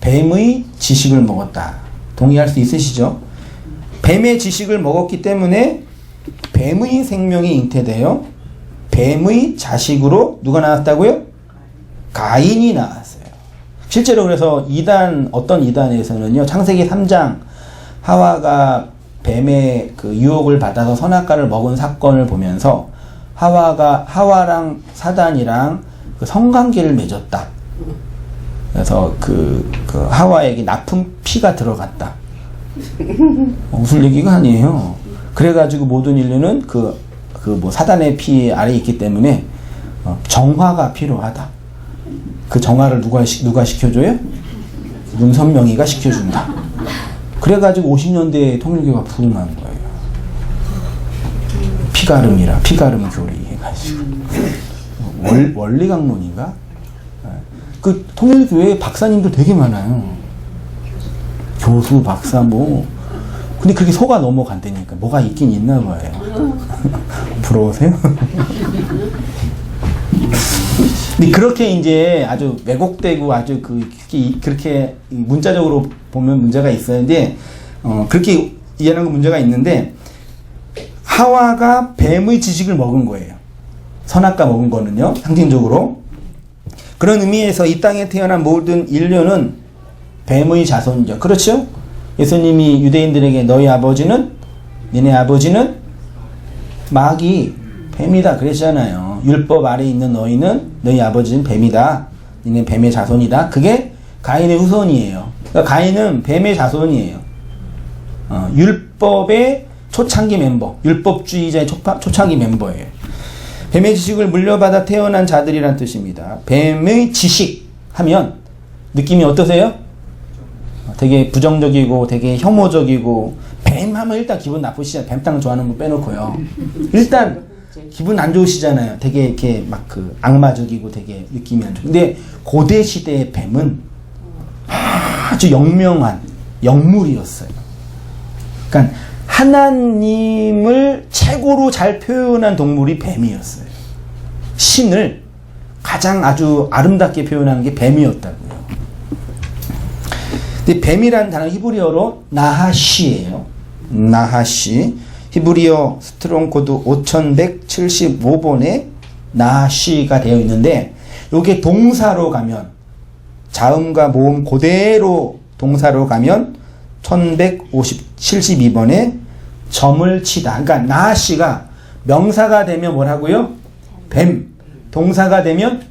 뱀의 지식을 먹었다. 동의할 수 있으시죠? 뱀의 지식을 먹었기 때문에 뱀의 생명이 잉태되어 뱀의 자식으로 누가 나왔다고요? 가인이 나왔어요. 실제로 그래서 어떤 이단에서는요, 창세기 3장 하와가 뱀의 그 유혹을 받아서 선악과를 먹은 사건을 보면서 하와랑 사단이랑 그 성관계를 맺었다. 그래서 그 하와에게 나쁜 피가 들어갔다. 웃을 얘기가 아니에요. 그래가지고 모든 인류는 뭐 사단의 피 아래에 있기 때문에 정화가 필요하다. 그 정화를 누가 시켜줘요? 문선명이가 시켜준다. 그래가지고 50년대에 통일교가 부흥한 거예요. 피가름 교리 해가지고. 원리강론인가? 그 통일교회 박사님들 되게 많아요. 교수, 박사 뭐. 근데 그렇게 속아 넘어간다니까. 뭐가 있긴 있나 봐요. 부러우세요? 근데 그렇게 이제 아주 왜곡되고 아주 그렇게 문자적으로 보면 문제가 있었는데, 그렇게 이해하는 건 문제가 있는데, 하와가 뱀의 지식을 먹은 거예요. 선악과 먹은 거는요, 상징적으로. 그런 의미에서 이 땅에 태어난 모든 인류는 뱀의 자손이죠. 그렇죠? 예수님이 유대인들에게 니네 아버지는 마귀, 뱀이다 그랬잖아요. 율법 아래에 있는 너희 아버지는 뱀이다. 니네 뱀의 자손이다. 그게 가인의 후손이에요. 그러니까 가인은 뱀의 자손이에요. 율법의 초창기 멤버, 율법주의자의 초창기 멤버예요. 뱀의 지식을 물려받아 태어난 자들이란 뜻입니다. 뱀의 지식 하면 느낌이 어떠세요? 되게 부정적이고 되게 혐오적이고, 뱀 하면 일단 기분 나쁘시잖아요. 뱀땅 좋아하는 분 빼놓고요. 일단 기분 안 좋으시잖아요. 되게 이렇게 막 악마적이고 되게 느낌이 안 좋고. 근데 고대 시대의 뱀은 아주 영명한 영물이었어요. 그러니까 하나님을 최고로 잘 표현한 동물이 뱀이었어요. 신을 가장 아주 아름답게 표현하는 게 뱀이었다고요. 근데 뱀이라는 단어 히브리어로 나하시예요. 나하시. 히브리어 스트롱 코드 5175번에 나하시가 되어 있는데, 이게 동사로 가면, 자음과 모음 그대로 동사로 가면 1172번에 점을 치다. 그러니까 나하시가 명사가 되면 뭐라고요? 뱀. 동사가 되면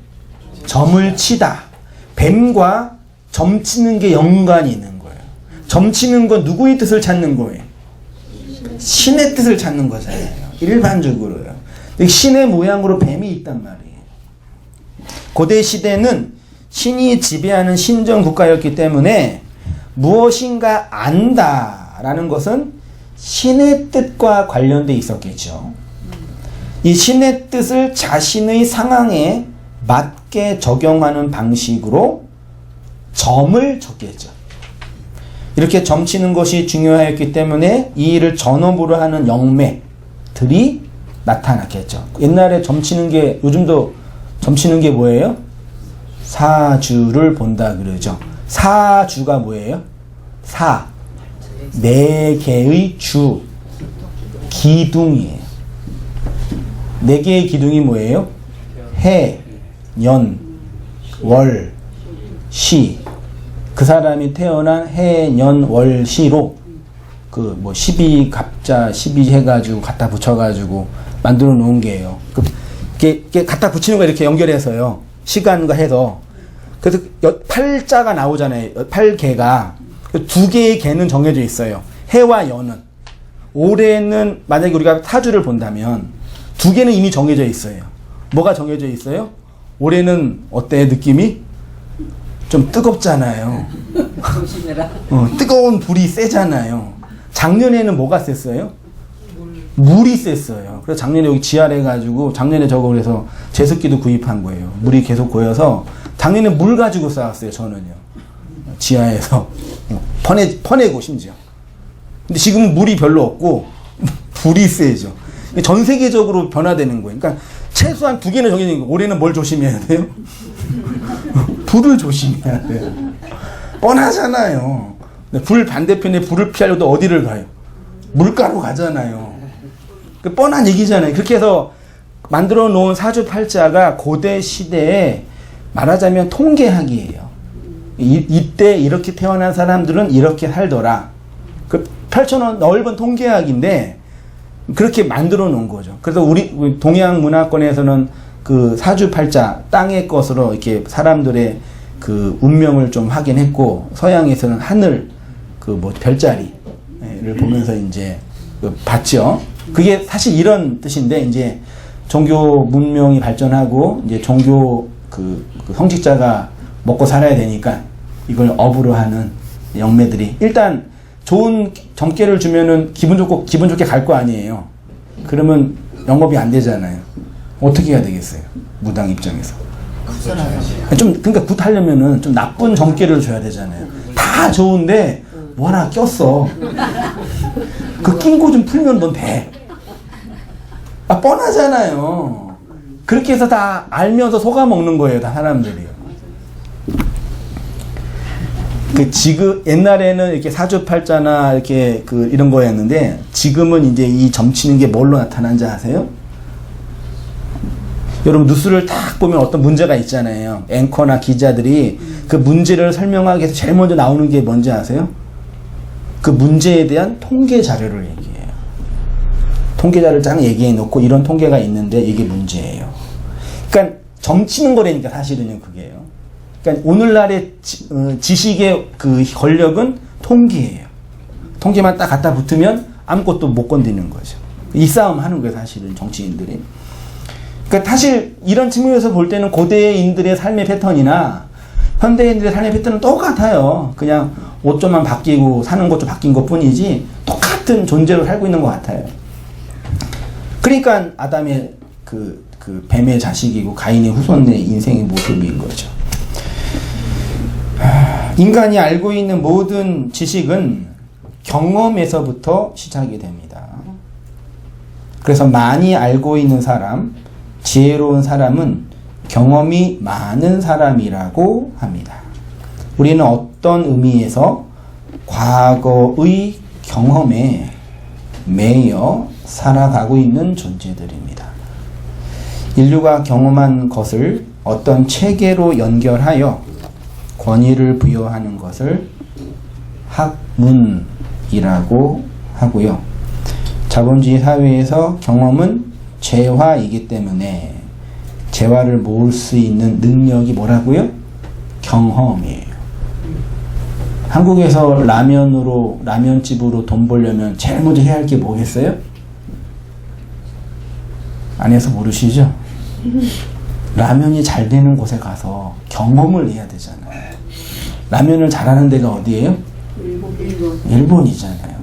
점을 치다. 뱀과 점 치는 게 연관이 있는 거예요. 점 치는 건 누구의 뜻을 찾는 거예요? 신의 뜻을 찾는 거잖아요. 일반적으로요. 신의 모양으로 뱀이 있단 말이에요. 고대 시대는 신이 지배하는 신정 국가였기 때문에 무엇인가 안다라는 것은 신의 뜻과 관련돼 있었겠죠. 이 신의 뜻을 자신의 상황에 맞게 적용하는 방식으로 점을 쳤겠죠. 이렇게 점치는 것이 중요하였기 때문에 이 일을 전업으로 하는 영매들이 나타났겠죠. 옛날에 점치는 게, 요즘도 점치는 게 뭐예요? 사주를 본다 그러죠. 사주가 뭐예요? 사, 네 개의 주, 기둥이에요. 네 개의 기둥이 뭐예요? 해, 년, 월, 시. 그 사람이 태어난 해, 년, 월, 시로 그 뭐 12갑자 12 해가지고 갖다 붙여가지고 만들어 놓은 게예요. 이게 갖다 붙이는 거 이렇게 연결해서요. 시간과 해서. 그래서 팔자가 나오잖아요. 8개가. 두 개의 개는 정해져 있어요. 해와 연은. 올해는 만약에 우리가 사주를 본다면 두 개는 이미 정해져 있어요. 뭐가 정해져 있어요? 올해는 어때? 느낌이? 좀 뜨겁잖아요. 뜨거운 불이 세잖아요. 작년에는 뭐가 셌어요? 물이 셌어요. 그래서 작년에 여기 지하래 해가지고 작년에 저거 그래서 제습기도 구입한 거예요. 물이 계속 고여서 작년에 물 가지고 싸웠어요. 저는요. 지하에서 퍼내고 심지어. 근데 지금은 물이 별로 없고 불이 세죠. 전 세계적으로 변화되는 거예요. 그러니까 최소한 두 개는 정해진 거예요. 올해는 뭘 조심해야 돼요? 불을 조심해야 돼요. 뻔하잖아요. 불 반대편에 불을 피하려도 어디를 가요? 물가로 가잖아요. 그 뻔한 얘기잖아요. 그렇게 해서 만들어 놓은 사주팔자가 고대 시대에 말하자면 통계학이에요. 이때 이렇게 태어난 사람들은 이렇게 살더라. 그 펼쳐놓은 넓은 통계학인데 그렇게 만들어 놓은 거죠. 그래서 우리 동양 문화권에서는 그 사주팔자 땅의 것으로 이렇게 사람들의 그 운명을 좀 확인했고, 서양에서는 하늘 그 뭐 별자리를 보면서 이제 봤죠. 그게 사실 이런 뜻인데, 이제 종교 문명이 발전하고 이제 종교 그 성직자가 먹고 살아야 되니까 이걸 업으로 하는 영매들이 일단 좋은 점괘를 주면은 기분 좋게 갈 거 아니에요. 그러면 영업이 안 되잖아요. 어떻게 해야 되겠어요? 무당 입장에서. 그러니까 굿하려면은 좀 나쁜 점괘를 줘야 되잖아요. 다 좋은데 뭐 하나 꼈어. 그 낀 거 좀 풀면 넌 돼. 뻔하잖아요. 그렇게 해서 다 알면서 속아 먹는 거예요, 다 사람들이요. 지금 옛날에는 이렇게 사주팔자나 이렇게 이런 거였는데, 지금은 이제 이 점치는 게 뭘로 나타난지 아세요? 여러분 뉴스를 딱 보면 어떤 문제가 있잖아요. 앵커나 기자들이 그 문제를 설명하기 위해서 제일 먼저 나오는 게 뭔지 아세요? 그 문제에 대한 통계 자료를 얘기해요. 통계 자료를 쫙 얘기해 놓고 이런 통계가 있는데 이게 문제예요. 그러니까 점치는 거라니까 사실은요, 그게요. 그러니까 오늘날의 지식의 그 권력은 통계예요. 통계만 딱 갖다 붙으면 아무것도 못 건드리는 거죠. 이 싸움 하는 거예요, 사실은 정치인들이. 그러니까 사실 이런 측면에서 볼 때는 고대인들의 삶의 패턴이나 현대인들의 삶의 패턴은 똑같아요. 그냥 옷 좀만 바뀌고 사는 것 좀 바뀐 것 뿐이지 똑같은 존재로 살고 있는 것 같아요. 그러니까 아담의 그 뱀의 자식이고 가인의 후손의 인생의 모습인 거죠. 인간이 알고 있는 모든 지식은 경험에서부터 시작이 됩니다. 그래서 많이 알고 있는 사람, 지혜로운 사람은 경험이 많은 사람이라고 합니다. 우리는 어떤 의미에서 과거의 경험에 매여 살아가고 있는 존재들입니다. 인류가 경험한 것을 어떤 체계로 연결하여 권위를 부여하는 것을 학문이라고 하고요. 자본주의 사회에서 경험은 재화이기 때문에 재화를 모을 수 있는 능력이 뭐라고요? 경험이에요. 한국에서 라면집으로 돈 벌려면 제일 먼저 해야 할 게 뭐겠어요? 안에서 모르시죠? 라면이 잘 되는 곳에 가서 경험을 해야 되잖아요. 라면을 잘하는 데가 어디예요? 일본이잖아요.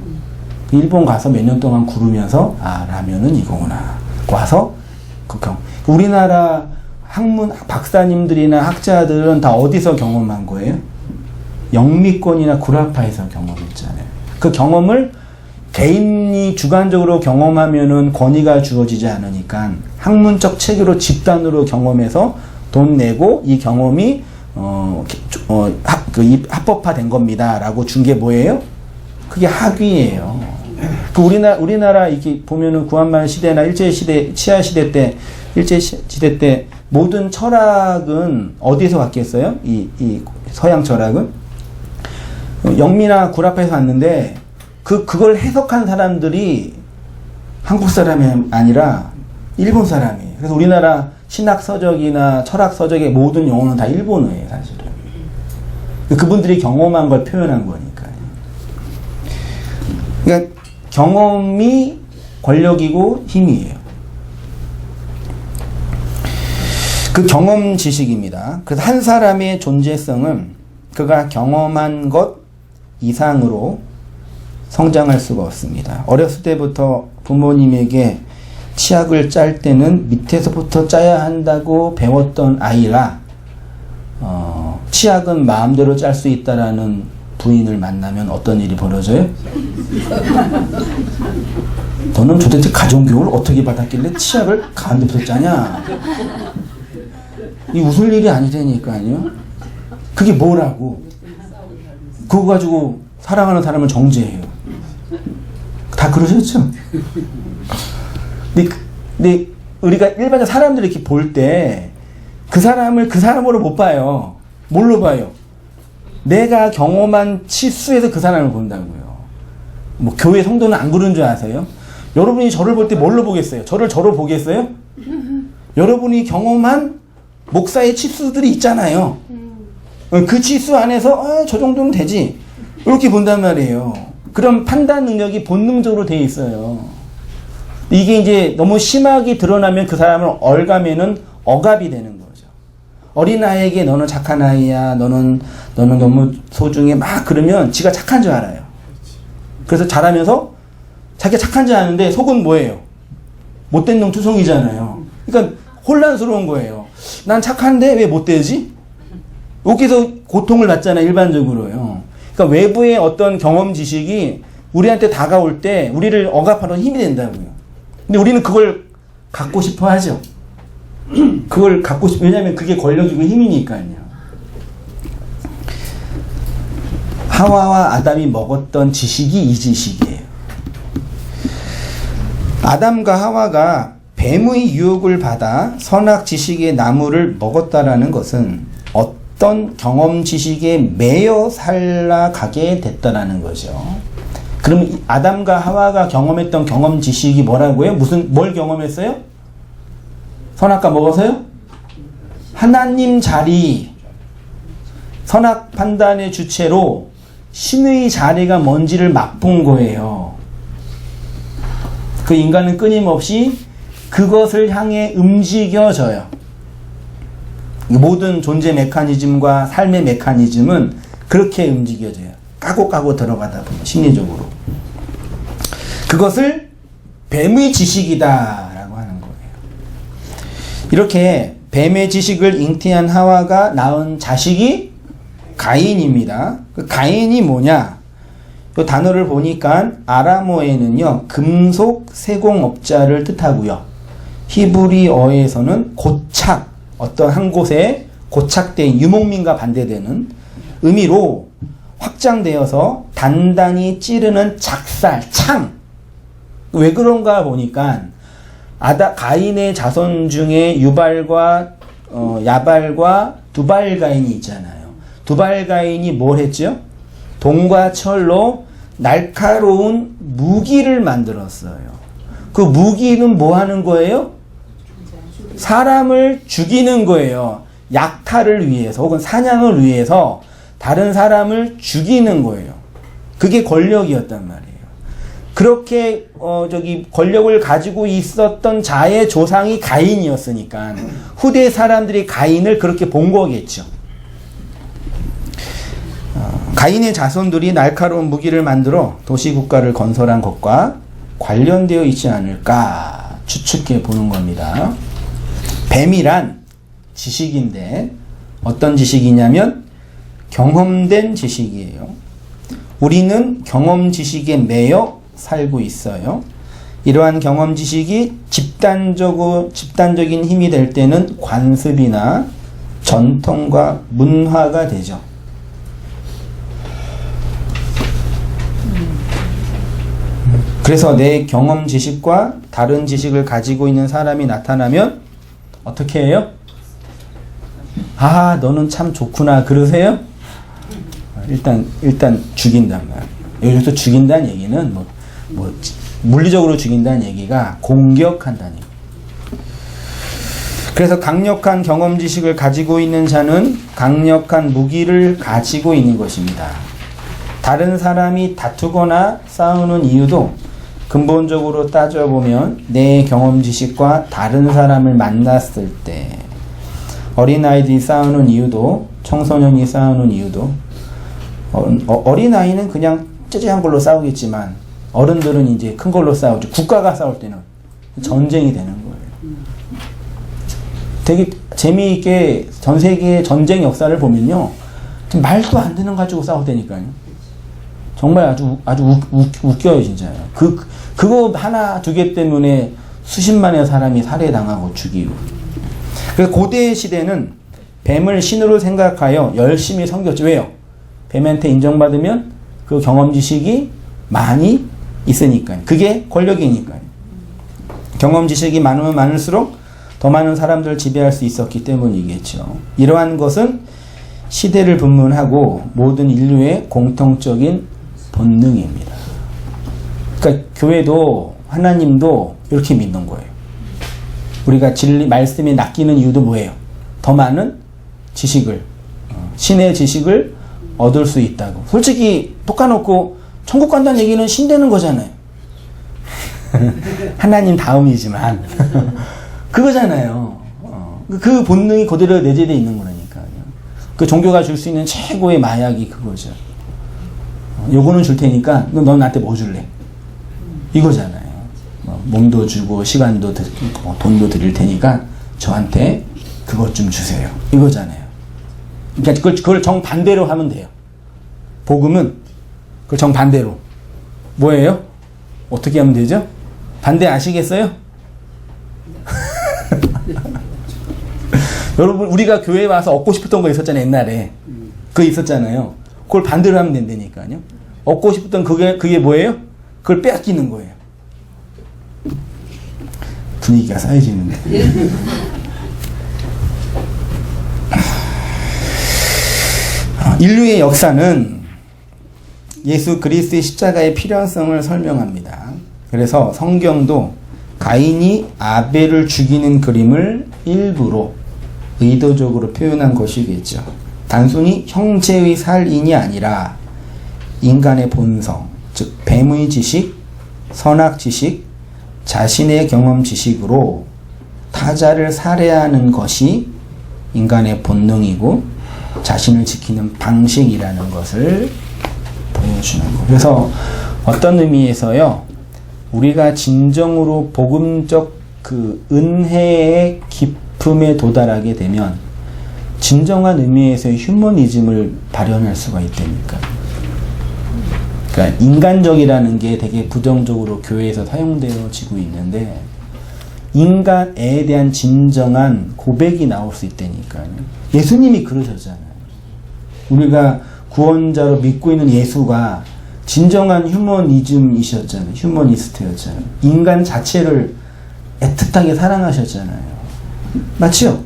일본 가서 몇 년 동안 구르면서 라면은 이거구나. 와서 우리나라 학문 박사님들이나 학자들은 다 어디서 경험한 거예요? 영미권이나 구라파에서 경험했잖아요. 그 경험을 개인이 주관적으로 경험하면은 권위가 주어지지 않으니까 학문적 체계로 집단으로 경험해서 돈 내고 이 경험이 합법화된 겁니다라고 준 게 뭐예요? 그게 학위예요. 그 우리나라 이렇게 보면은 구한말 시대나 일제시대, 치하시대 때, 일제시대 때 모든 철학은 어디서 왔겠어요? 이 서양 철학은? 영미나 구라파에서 왔는데, 그걸 해석한 사람들이 한국 사람이 아니라 일본 사람이에요. 그래서 우리나라 신학 서적이나 철학 서적의 모든 용어는 다 일본어예요, 사실은. 그분들이 경험한 걸 표현한 거니까요. 그러니까 경험이 권력이고 힘이에요. 그 경험 지식입니다. 그래서 한 사람의 존재성은 그가 경험한 것 이상으로 성장할 수가 없습니다. 어렸을 때부터 부모님에게 치약을 짤 때는 밑에서부터 짜야 한다고 배웠던 아이라 치약은 마음대로 짤 수 있다라는 부인을 만나면 어떤 일이 벌어져요? 너는 도대체 가정교육을 어떻게 받았길래 치약을 가운데부터 짜냐? 이 웃을 일이 아니라니까요. 그게 뭐라고? 그거 가지고 사랑하는 사람을 정죄해요. 다 그러셨죠? 근데 우리가 일반적 사람들이 이렇게 볼 때 그 사람을 그 사람으로 못 봐요. 뭘로 봐요? 내가 경험한 치수에서 그 사람을 본다고요. 뭐 교회 성도는 안 그런 줄 아세요? 여러분이 저를 볼 때 뭘로 보겠어요? 저를 저로 보겠어요? 여러분이 경험한 목사의 치수들이 있잖아요. 그 치수 안에서 저 정도는 되지. 이렇게 본단 말이에요. 그럼 판단 능력이 본능적으로 돼 있어요. 이게 이제 너무 심하게 드러나면 그 사람을 얼가면은 억압이 되는 거죠. 어린아이에게 너는 착한 아이야, 너는 너무 소중해, 막 그러면 지가 착한 줄 알아요. 그래서 자라면서 자기가 착한 줄 아는데 속은 뭐예요? 못된 놈 투성이잖아요. 그러니까 혼란스러운 거예요. 난 착한데 왜 못되지? 여기서 고통을 받잖아요, 일반적으로요. 그러니까 외부의 어떤 경험 지식이 우리한테 다가올 때 우리를 억압하는 힘이 된다고요. 근데 우리는 그걸 갖고 싶어 하죠. 그걸 갖고 왜냐면 그게 권력이고 힘이니까요. 하와와 아담이 먹었던 지식이 이 지식이에요. 아담과 하와가 뱀의 유혹을 받아 선악 지식의 나무를 먹었다라는 것은 어떤 경험 지식에 매여 살아가게 됐다라는 거죠. 그럼 아담과 하와가 경험했던 경험 지식이 뭐라고요? 뭘 경험했어요? 선악과 먹어서요? 하나님 자리, 선악 판단의 주체로 신의 자리가 뭔지를 맛본 거예요. 그 인간은 끊임없이 그것을 향해 움직여져요. 모든 존재 메커니즘과 삶의 메커니즘은 그렇게 움직여져요. 까고 들어가다 보면 심리적으로. 그것을 뱀의 지식이다라고 하는 거예요. 이렇게 뱀의 지식을 잉태한 하와가 낳은 자식이 가인입니다. 그 가인이 뭐냐? 또 단어를 보니까 아람어에는요, 금속 세공업자를 뜻하고요. 히브리어에서는 고착, 어떤 한 곳에 고착된 유목민과 반대되는 의미로 확장되어서 단단히 찌르는 작살, 창. 왜 그런가 보니까 가인의 자손 중에 유발과 야발과 두발가인이 있잖아요. 두발가인이 뭘 했죠? 동과 철로 날카로운 무기를 만들었어요. 그 무기는 뭐 하는 거예요? 사람을 죽이는 거예요. 약탈을 위해서 혹은 사냥을 위해서 다른 사람을 죽이는 거예요. 그게 권력이었단 말이에요. 그렇게 권력을 가지고 있었던 자의 조상이 가인이었으니까 후대 사람들이 가인을 그렇게 본 거겠죠. 가인의 자손들이 날카로운 무기를 만들어 도시국가를 건설한 것과 관련되어 있지 않을까 추측해 보는 겁니다. 뱀이란 지식인데 어떤 지식이냐면 경험된 지식이에요. 우리는 경험 지식에 매여 살고 있어요. 이러한 경험 지식이 집단적인 힘이 될 때는 관습이나 전통과 문화가 되죠. 그래서 내 경험 지식과 다른 지식을 가지고 있는 사람이 나타나면 어떻게 해요? 아, 너는 참 좋구나 그러세요? 일단 죽인단 말이에요. 여기서 죽인다는 얘기는 물리적으로 죽인다는 얘기가 공격한다는 얘기예요. 그래서 강력한 경험 지식을 가지고 있는 자는 강력한 무기를 가지고 있는 것입니다. 다른 사람이 다투거나 싸우는 이유도 근본적으로 따져보면 내 경험 지식과 다른 사람을 만났을 때, 어린아이들이 싸우는 이유도, 청소년이 싸우는 이유도, 어린아이는 그냥 찌질한 걸로 싸우겠지만 어른들은 이제 큰 걸로 싸우죠. 국가가 싸울 때는 전쟁이 되는 거예요. 되게 재미있게 전 세계의 전쟁 역사를 보면요, 말도 안 되는 거 가지고 싸웠다니까요. 정말 아주 웃겨요, 진짜요. 그거 하나 두 개 때문에 수십만의 사람이 살해당하고 죽이고. 그래서 고대 시대는 뱀을 신으로 생각하여 열심히 섬겼죠. 왜요? 뱀한테 인정받으면 그 경험 지식이 많이 있으니까요. 그게 권력이니까요. 경험 지식이 많으면 많을수록 더 많은 사람들을 지배할 수 있었기 때문이겠죠. 이러한 것은 시대를 분문하고 모든 인류의 공통적인 본능입니다. 그러니까 교회도 하나님도 이렇게 믿는 거예요. 우리가 말씀에 낚이는 이유도 뭐예요? 더 많은 지식을, 신의 지식을 얻을 수 있다고. 솔직히 톡까놓고 천국 간다는 얘기는 신되는 거잖아요. 하나님 다음이지만 그거잖아요. 그 본능이 그대로 내재되어 있는 거라니까요. 그 종교가 줄 수 있는 최고의 마약이 그거죠. 요거는 줄 테니까 넌 나한테 뭐 줄래? 이거잖아요. 몸도 주고 시간도 돈도 드릴 테니까 저한테 그것 좀 주세요. 이거잖아요. 그러니까 그걸 정반대로 하면 돼요. 복음은 그걸 정반대로. 뭐예요? 어떻게 하면 되죠? 반대 아시겠어요? 여러분, 우리가 교회에 와서 얻고 싶었던 거 있었잖아요, 옛날에. 그거 있었잖아요. 그걸 반대로 하면 된다니까요. 얻고 싶었던 그게 뭐예요? 그걸 빼앗기는 거예요. 분위기가 쌓여지는데. 인류의 역사는 예수 그리스도의 십자가의 필요성을 설명합니다. 그래서 성경도 가인이 아벨을 죽이는 그림을 일부러 의도적으로 표현한 것이겠죠. 단순히 형제의 살인이 아니라 인간의 본성, 즉 뱀의 지식, 선악 지식, 자신의 경험 지식으로 타자를 살해하는 것이 인간의 본능이고 자신을 지키는 방식이라는 것을 보여주는 거예요. 그래서 어떤 의미에서요, 우리가 진정으로 복음적 그 은혜의 깊음에 도달하게 되면 진정한 의미에서의 휴머니즘을 발현할 수가 있다니까. 그러니까 인간적이라는 게 되게 부정적으로 교회에서 사용되어지고 있는데 인간에 대한 진정한 고백이 나올 수 있다니까요. 예수님이 그러셨잖아요. 우리가 구원자로 믿고 있는 예수가 진정한 휴머니즘이셨잖아요. 휴머니스트였잖아요. 인간 자체를 애틋하게 사랑하셨잖아요. 맞죠?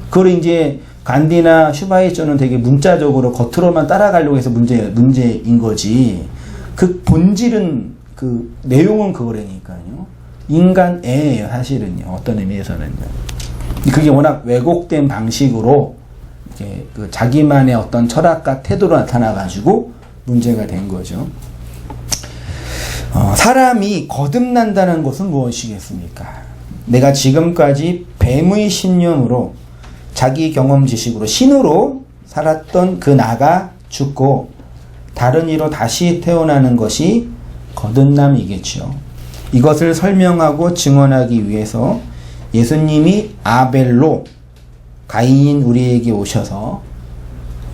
그걸 이제 간디나 슈바이처는 되게 문자적으로 겉으로만 따라가려고 해서 문제인 거지. 그 본질은 그 내용은 그거라니까요. 인간애예요, 사실은요. 어떤 의미에서는요. 그게 워낙 왜곡된 방식으로 이렇게 그 자기만의 어떤 철학과 태도로 나타나가지고 문제가 된 거죠. 사람이 거듭난다는 것은 무엇이겠습니까? 내가 지금까지 뱀의 신념으로 자기 경험 지식으로 신으로 살았던 그 나가 죽고 다른 이로 다시 태어나는 것이 거듭남이겠죠. 이것을 설명하고 증언하기 위해서 예수님이 아벨로 가인인 우리에게 오셔서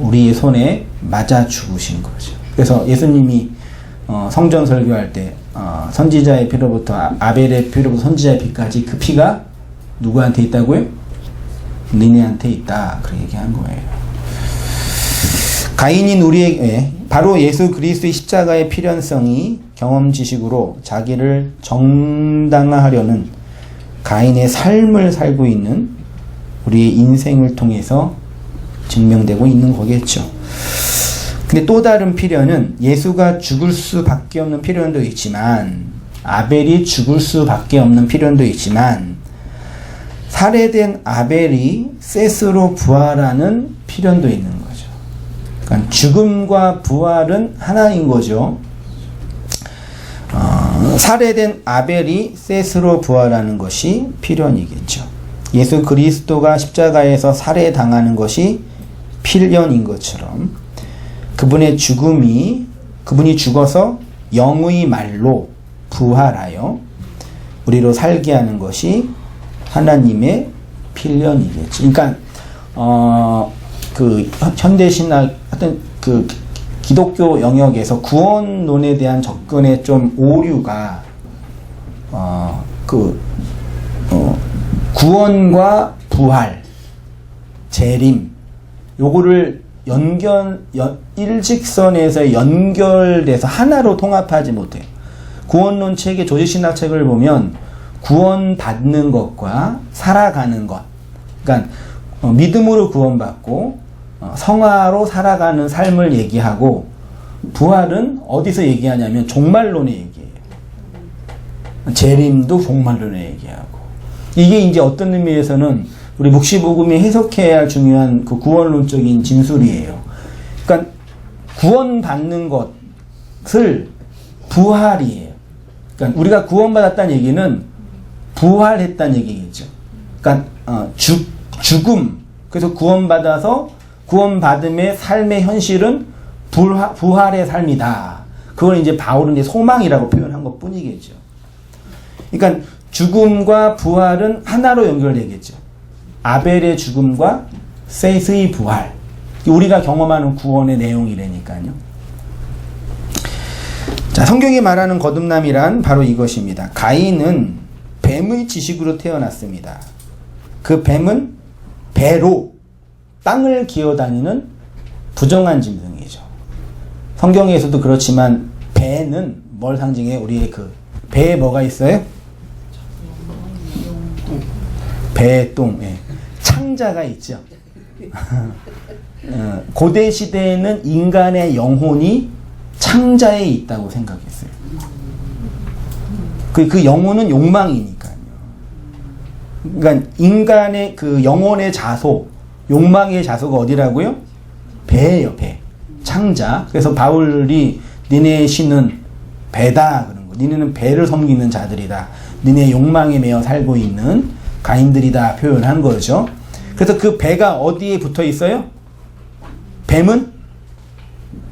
우리의 손에 맞아 죽으신 거죠. 그래서 예수님이 성전 설교할 때 선지자의 피로부터 아벨의 피로부터 선지자의 피까지 그 피가 누구한테 있다고요? 너네한테 있다. 그렇게 얘기한 거예요. 가인인 우리에게 바로 예수 그리스도의 십자가의 필연성이 경험 지식으로 자기를 정당화하려는 가인의 삶을 살고 있는 우리의 인생을 통해서 증명되고 있는 거겠죠. 근데 또 다른 필연은 예수가 죽을 수밖에 없는 필연도 있지만 아벨이 죽을 수밖에 없는 필연도 있지만 살해된 아벨이 셋으로 부활하는 필연도 있는 거죠. 그러니까 죽음과 부활은 하나인 거죠. 살해된 아벨이 셋으로 부활하는 것이 필연이겠죠. 예수 그리스도가 십자가에서 살해당하는 것이 필연인 것처럼 그분이 죽어서 영의 말로 부활하여 우리로 살게 하는 것이 하나님의 필연이겠죠. 그러니까 그 현대신학 하여튼 그 기독교 영역에서 구원론에 대한 접근의 좀 오류가 구원과 부활, 재림 요거를 일직선에서 연결돼서 하나로 통합하지 못해요. 구원론 책의 조직신학 책을 보면 구원받는 것과 살아가는 것, 그러니까 믿음으로 구원받고 성화로 살아가는 삶을 얘기하고 부활은 어디서 얘기하냐면 종말론에 얘기해요. 재림도 종말론에 얘기하고 이게 이제 어떤 의미에서는 우리 묵시복음이 해석해야 할 중요한 그 구원론적인 진술이에요. 그러니까 구원받는 것을 부활이에요. 그러니까 우리가 구원받았다는 얘기는 부활했다는 얘기겠죠. 그러니까 죽음, 그래서 구원받음의 삶의 현실은 부활의 삶이다. 그걸 이제 바울은 이제 소망이라고 표현한 것 뿐이겠죠. 그러니까 죽음과 부활은 하나로 연결되겠죠. 아벨의 죽음과 셋의 부활. 우리가 경험하는 구원의 내용이라니까요. 자, 성경이 말하는 거듭남이란 바로 이것입니다. 가인은 뱀의 지식으로 태어났습니다. 그 뱀은 배로 땅을 기어다니는 부정한 짐승이죠. 성경에서도 그렇지만 배는 뭘 상징해? 우리의 그 배에 뭐가 있어요? 배에 똥, 예. 창자가 있죠. 고대 시대에는 인간의 영혼이 창자에 있다고 생각했어요. 그 영혼은 욕망이니까요. 그러니까 인간의 그 영혼의 자소, 욕망의 자소가 어디라고요? 배예요, 배. 창자. 그래서 바울이 니네 신은 배다 그런 거. 니네는 배를 섬기는 자들이다. 니네 욕망에 매여 살고 있는 가인들이다 표현한 거죠. 그래서 그 배가 어디에 붙어 있어요? 뱀은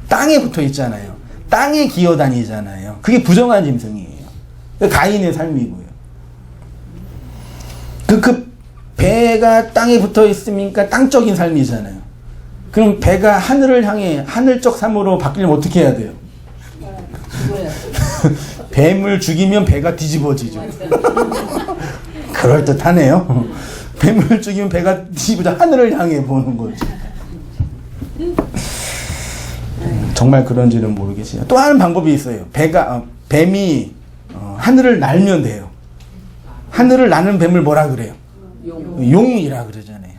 땅에 붙어 있잖아요. 땅에 기어다니잖아요. 그게 부정한 짐승이에요. 가인의 삶이고요. 그 배가 땅에 붙어 있으니까 땅적인 삶이잖아요. 그럼 배가 하늘을 향해 하늘적 삶으로 바뀌려면 어떻게 해야 돼요? 뱀을 죽이면 배가 뒤집어지죠. 그럴듯하네요. 뱀을 죽이면 배가 뒤집어져 하늘을 향해 보는 거죠. 정말 그런지는 모르겠어요. 또 다른 방법이 있어요. 뱀이 하늘을 날면 돼요. 하늘을 나는 뱀을 뭐라 그래요? 용이라 그러잖아요.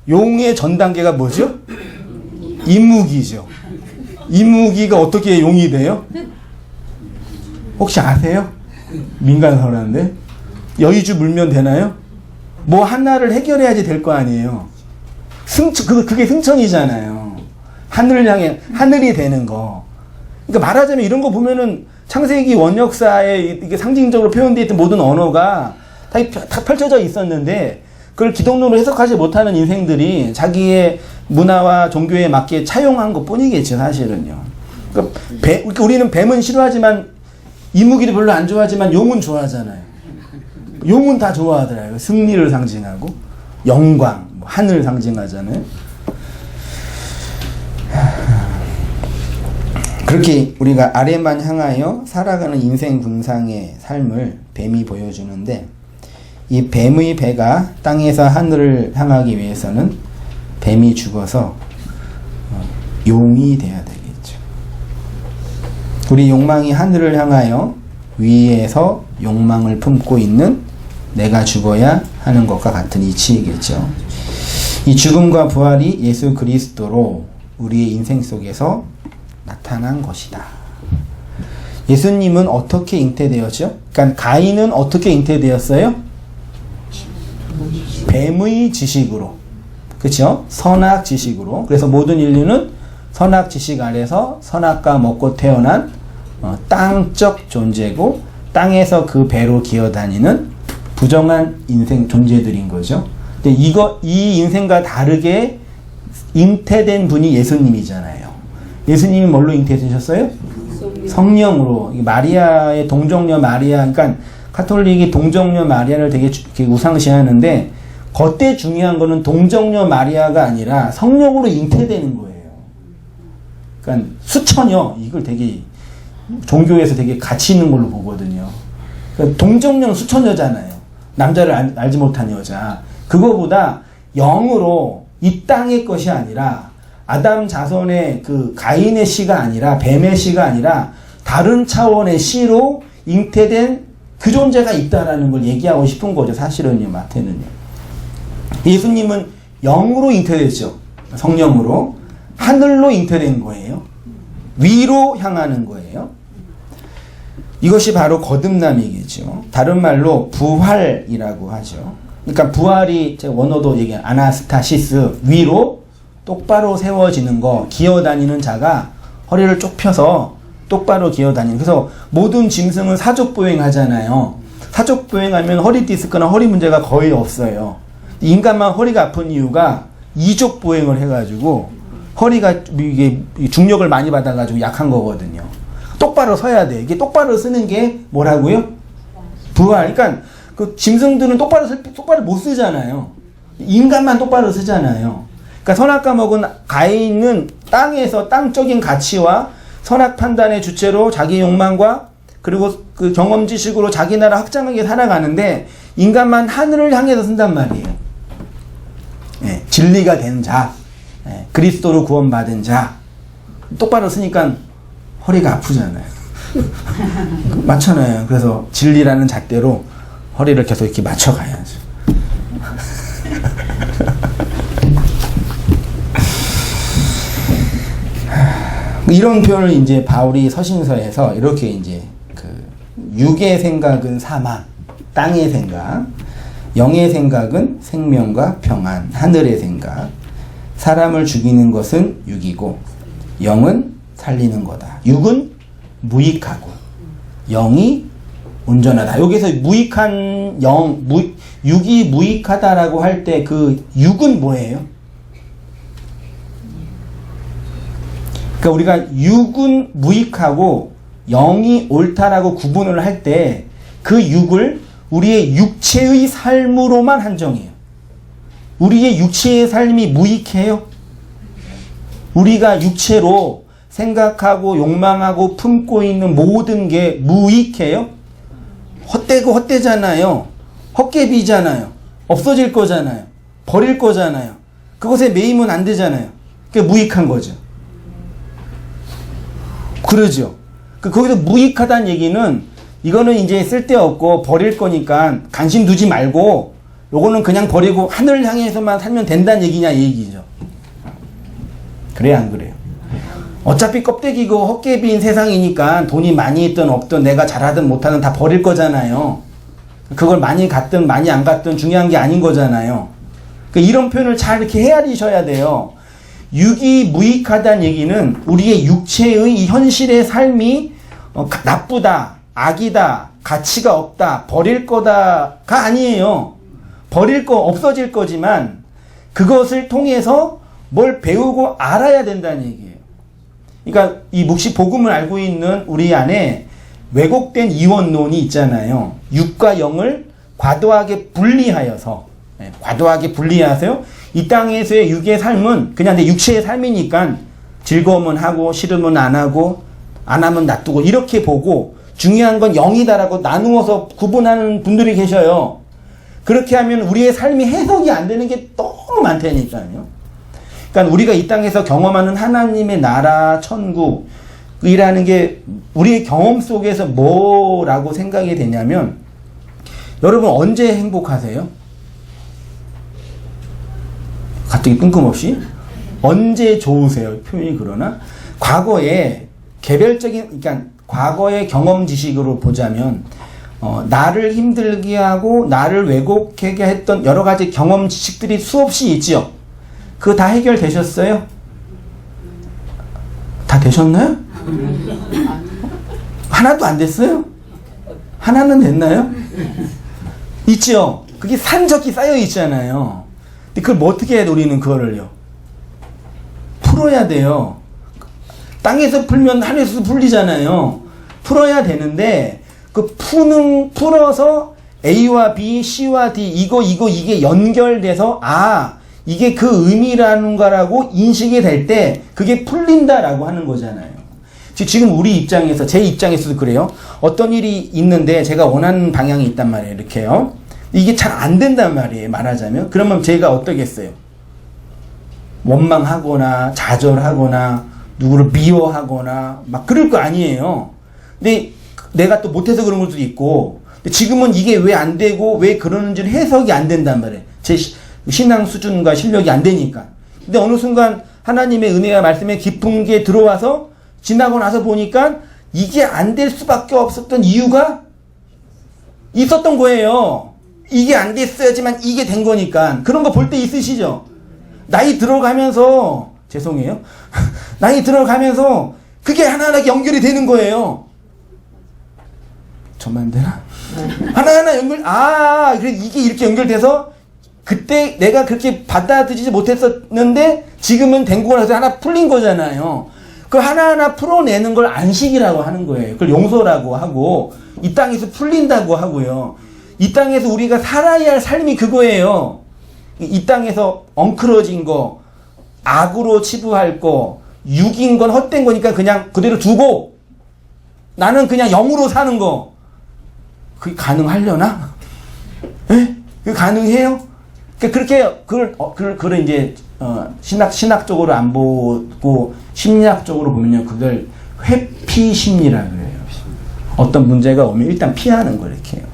용의 전 단계가 뭐죠? 이무기죠. 이무기가 어떻게 용이 돼요? 혹시 아세요? 민간설화인데 여의주 물면 되나요? 뭐 하나를 해결해야지 될 거 아니에요. 그게 승천이잖아요. 하늘을 향해 하늘이 되는 거. 그러니까 말하자면 이런 거 보면은 창세기 원역사에 이게 상징적으로 표현되어 있던 모든 언어가 다 펼쳐져 있었는데 그걸 기독론으로 해석하지 못하는 인생들이 자기의 문화와 종교에 맞게 차용한 것 뿐이겠죠, 사실은요. 그러니까 우리는 뱀은 싫어하지만 이무기를 별로 안 좋아하지만 용은 좋아하잖아요. 용은 다 좋아하더라고요. 승리를 상징하고 영광, 하늘 상징하잖아요. 그렇게 우리가 아래만 향하여 살아가는 인생 군상의 삶을 뱀이 보여주는데 이 뱀의 배가 땅에서 하늘을 향하기 위해서는 뱀이 죽어서 용이 돼야 되겠죠. 우리 욕망이 하늘을 향하여 위에서 욕망을 품고 있는 내가 죽어야 하는 것과 같은 이치이겠죠. 이 죽음과 부활이 예수 그리스도로 우리의 인생 속에서 나타난 것이다. 예수님은 어떻게 잉태되었죠? 그러니까 가인은 어떻게 잉태되었어요? 뱀의 지식으로. 그렇죠? 선악 지식으로. 그래서 모든 인류는 선악 지식 아래서 선악과 먹고 태어난 땅적 존재고 땅에서 그 배로 기어다니는 부정한 인생 존재들인 거죠. 근데 이 인생과 다르게 잉태된 분이 예수님이잖아요. 예수님이 뭘로 잉태되셨어요? 성령으로. 마리아의 동정녀 마리아, 그러니까 카톨릭이 동정녀 마리아를 되게 우상시하는데 그때 중요한 거는 동정녀 마리아가 아니라 성령으로 잉태되는 거예요. 그러니까 수처녀, 이걸 되게 종교에서 되게 가치 있는 걸로 보거든요. 그러니까 동정녀는 수처녀잖아요. 남자를 알지 못한 여자. 그거보다 영으로 이 땅의 것이 아니라 아담 자손의 그 가인의 씨가 아니라 뱀의 씨가 아니라 다른 차원의 씨로 잉태된 그 존재가 있다라는 걸 얘기하고 싶은 거죠. 사실은요, 마태는요. 예수님은 영으로 잉태됐죠. 성령으로. 하늘로 잉태된 거예요. 위로 향하는 거예요. 이것이 바로 거듭남이겠죠. 다른 말로 부활이라고 하죠. 그러니까 부활이 제가 원어도 얘기한 아나스타시스, 위로 똑바로 세워지는 거, 기어다니는 자가 허리를 쭉 펴서 똑바로 기어다니는. 그래서 모든 짐승은 사족보행 하잖아요. 사족보행하면 허리 디스크나 허리 문제가 거의 없어요. 인간만 허리가 아픈 이유가 이족보행을 해가지고 허리가 이게 중력을 많이 받아가지고 약한 거거든요. 똑바로 서야 돼. 이게 똑바로 쓰는 게 뭐라고요? 부활. 그러니까 그 짐승들은 똑바로 못 쓰잖아요. 인간만 똑바로 쓰잖아요. 그러니까 선악과 먹은 가인은 땅에서 땅적인 가치와 선악 판단의 주체로 자기 욕망과 그리고 그 경험 지식으로 자기 나라 확장하게 살아가는데 인간만 하늘을 향해서 쓴단 말이에요. 예, 진리가 된 자, 예, 그리스도로 구원받은 자. 똑바로 쓰니까 허리가 아프잖아요. 맞잖아요. 그래서 진리라는 잣대로 허리를 계속 이렇게 맞춰가야죠. 이런 표현을 이제 바울이 서신서에서 이렇게 이제 그 육의 생각은 사망, 땅의 생각, 영의 생각은 생명과 평안, 하늘의 생각, 사람을 죽이는 것은 육이고 영은 살리는 거다. 육은 무익하고 영이 온전하다. 여기서 무익한 육이 무익하다라고 할 때 그 육은 뭐예요? 그러니까 우리가 육은 무익하고 영이 옳다라고 구분을 할 때 그 육을 우리의 육체의 삶으로만 한정해요. 우리의 육체의 삶이 무익해요? 우리가 육체로 생각하고 욕망하고 품고 있는 모든 게 무익해요? 헛되고 헛되잖아요. 헛개비잖아요. 없어질 거잖아요. 버릴 거잖아요. 그것에 매이면 안 되잖아요. 그게 무익한 거죠. 그러죠. 거기서 무익하다는 얘기는 이거는 이제 쓸데없고 버릴 거니까 관심 두지 말고 요거는 그냥 버리고 하늘을 향해서만 살면 된다는 얘기냐 이 얘기죠. 그래요 안 그래요? 어차피 껍데기고 헛개비인 세상이니까 돈이 많이 있든 없든 내가 잘하든 못하든 다 버릴 거잖아요. 그걸 많이 갔든 많이 안 갔든 중요한 게 아닌 거잖아요. 이런 표현을 잘 이렇게 헤아리셔야 돼요. 유기무익하다는 얘기는 우리의 육체의 이 현실의 삶이 나쁘다, 악이다, 가치가 없다, 버릴 거다가 아니에요. 버릴 거 없어질 거지만 그것을 통해서 뭘 배우고 알아야 된다는 얘기예요. 그러니까 이 묵시 복음을 알고 있는 우리 안에 왜곡된 이원론이 있잖아요. 육과 영을 과도하게 분리하여서 이 땅에서의 육의 삶은 그냥 내 육체의 삶이니까 즐거우면 하고 싫으면 안 하고 안 하면 놔두고 이렇게 보고 중요한 건 영이다라고 나누어서 구분하는 분들이 계셔요. 그렇게 하면 우리의 삶이 해석이 안 되는 게 너무 많다니까요. 그러니까 우리가 이 땅에서 경험하는 하나님의 나라, 천국이라는 게 우리의 경험 속에서 뭐라고 생각이 되냐면 여러분 언제 행복하세요? 갑자기 뜬금없이? 언제 좋으세요? 표현이 그러나? 과거에 개별적인, 그러니까 과거의 경험 지식으로 보자면 나를 힘들게 하고 나를 왜곡하게 했던 여러 가지 경험 지식들이 수없이 있죠. 그거 다 해결되셨어요? 다 되셨나요? 하나도 안 됐어요? 하나는 됐나요? 있죠? 그게 산적이 쌓여 있잖아요. 근데 그걸 뭐 어떻게 해, 우리는 그거를요? 풀어야 돼요. 땅에서 풀면 하늘에서 풀리잖아요. 풀어야 되는데, 풀어서 A와 B, C와 D, 이게 연결돼서, 이게 그 의미라는 거라고 인식이 될 때, 그게 풀린다라고 하는 거잖아요. 지금 우리 입장에서, 제 입장에서도 그래요. 어떤 일이 있는데, 제가 원하는 방향이 있단 말이에요. 이렇게요. 이게 잘 안 된단 말이에요. 말하자면. 그러면 제가 어떻겠어요? 원망하거나, 좌절하거나, 누구를 미워하거나, 막 그럴 거 아니에요. 근데 내가 또 못해서 그런 걸 수도 있고, 근데 지금은 이게 왜 안 되고, 왜 그러는지는 해석이 안 된단 말이에요. 제 신앙 수준과 실력이 안 되니까. 근데 어느 순간 하나님의 은혜와 말씀에 깊은 게 들어와서 지나고 나서 보니까 이게 안 될 수밖에 없었던 이유가 있었던 거예요. 이게 안 됐어야지만 이게 된 거니까. 그런 거 볼 때 있으시죠? 나이 들어가면서, 죄송해요. 나이 들어가면서 그게 하나하나 연결이 되는 거예요. 저만 되나? 하나하나 그래 이게 이렇게 연결돼서 그때 내가 그렇게 받아들이지 못했었는데 지금은 된 거라서 하나 풀린 거잖아요. 그 하나하나 풀어내는 걸 안식이라고 하는 거예요. 그걸 용서라고 하고 이 땅에서 풀린다고 하고요. 이 땅에서 우리가 살아야 할 삶이 그거예요. 이 땅에서 엉클어진 거, 악으로 치부할 거, 육인 건 헛된 거니까 그냥 그대로 두고 나는 그냥 영으로 사는 거. 그게 가능하려나? 예? 그게 가능해요? 그렇게 그걸 이제 신학적으로 안 보고 심리학적으로 보면요, 그걸 회피 심리라 그래요. 어떤 문제가 오면 일단 피하는 거 이렇게 해요.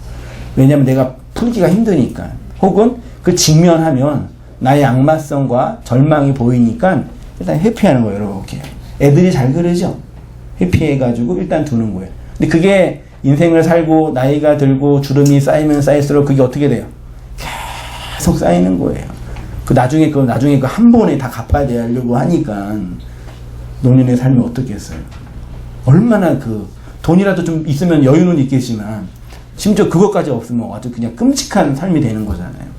왜냐면 내가 풀기가 힘드니까. 혹은 그 직면하면 나의 악마성과 절망이 보이니까 일단 회피하는 거예요, 이렇게. 애들이 잘 그러죠? 회피해가지고 일단 두는 거예요. 근데 그게 인생을 살고 나이가 들고 주름이 쌓이면 쌓일수록 그게 어떻게 돼요? 계속 쌓이는 거예요. 나중에 그 한 번에 다 갚아야 되려고 하니까 노년의 삶이 어떻겠어요? 얼마나 돈이라도 좀 있으면 여유는 있겠지만 심지어 그것까지 없으면 아주 그냥 끔찍한 삶이 되는 거잖아요.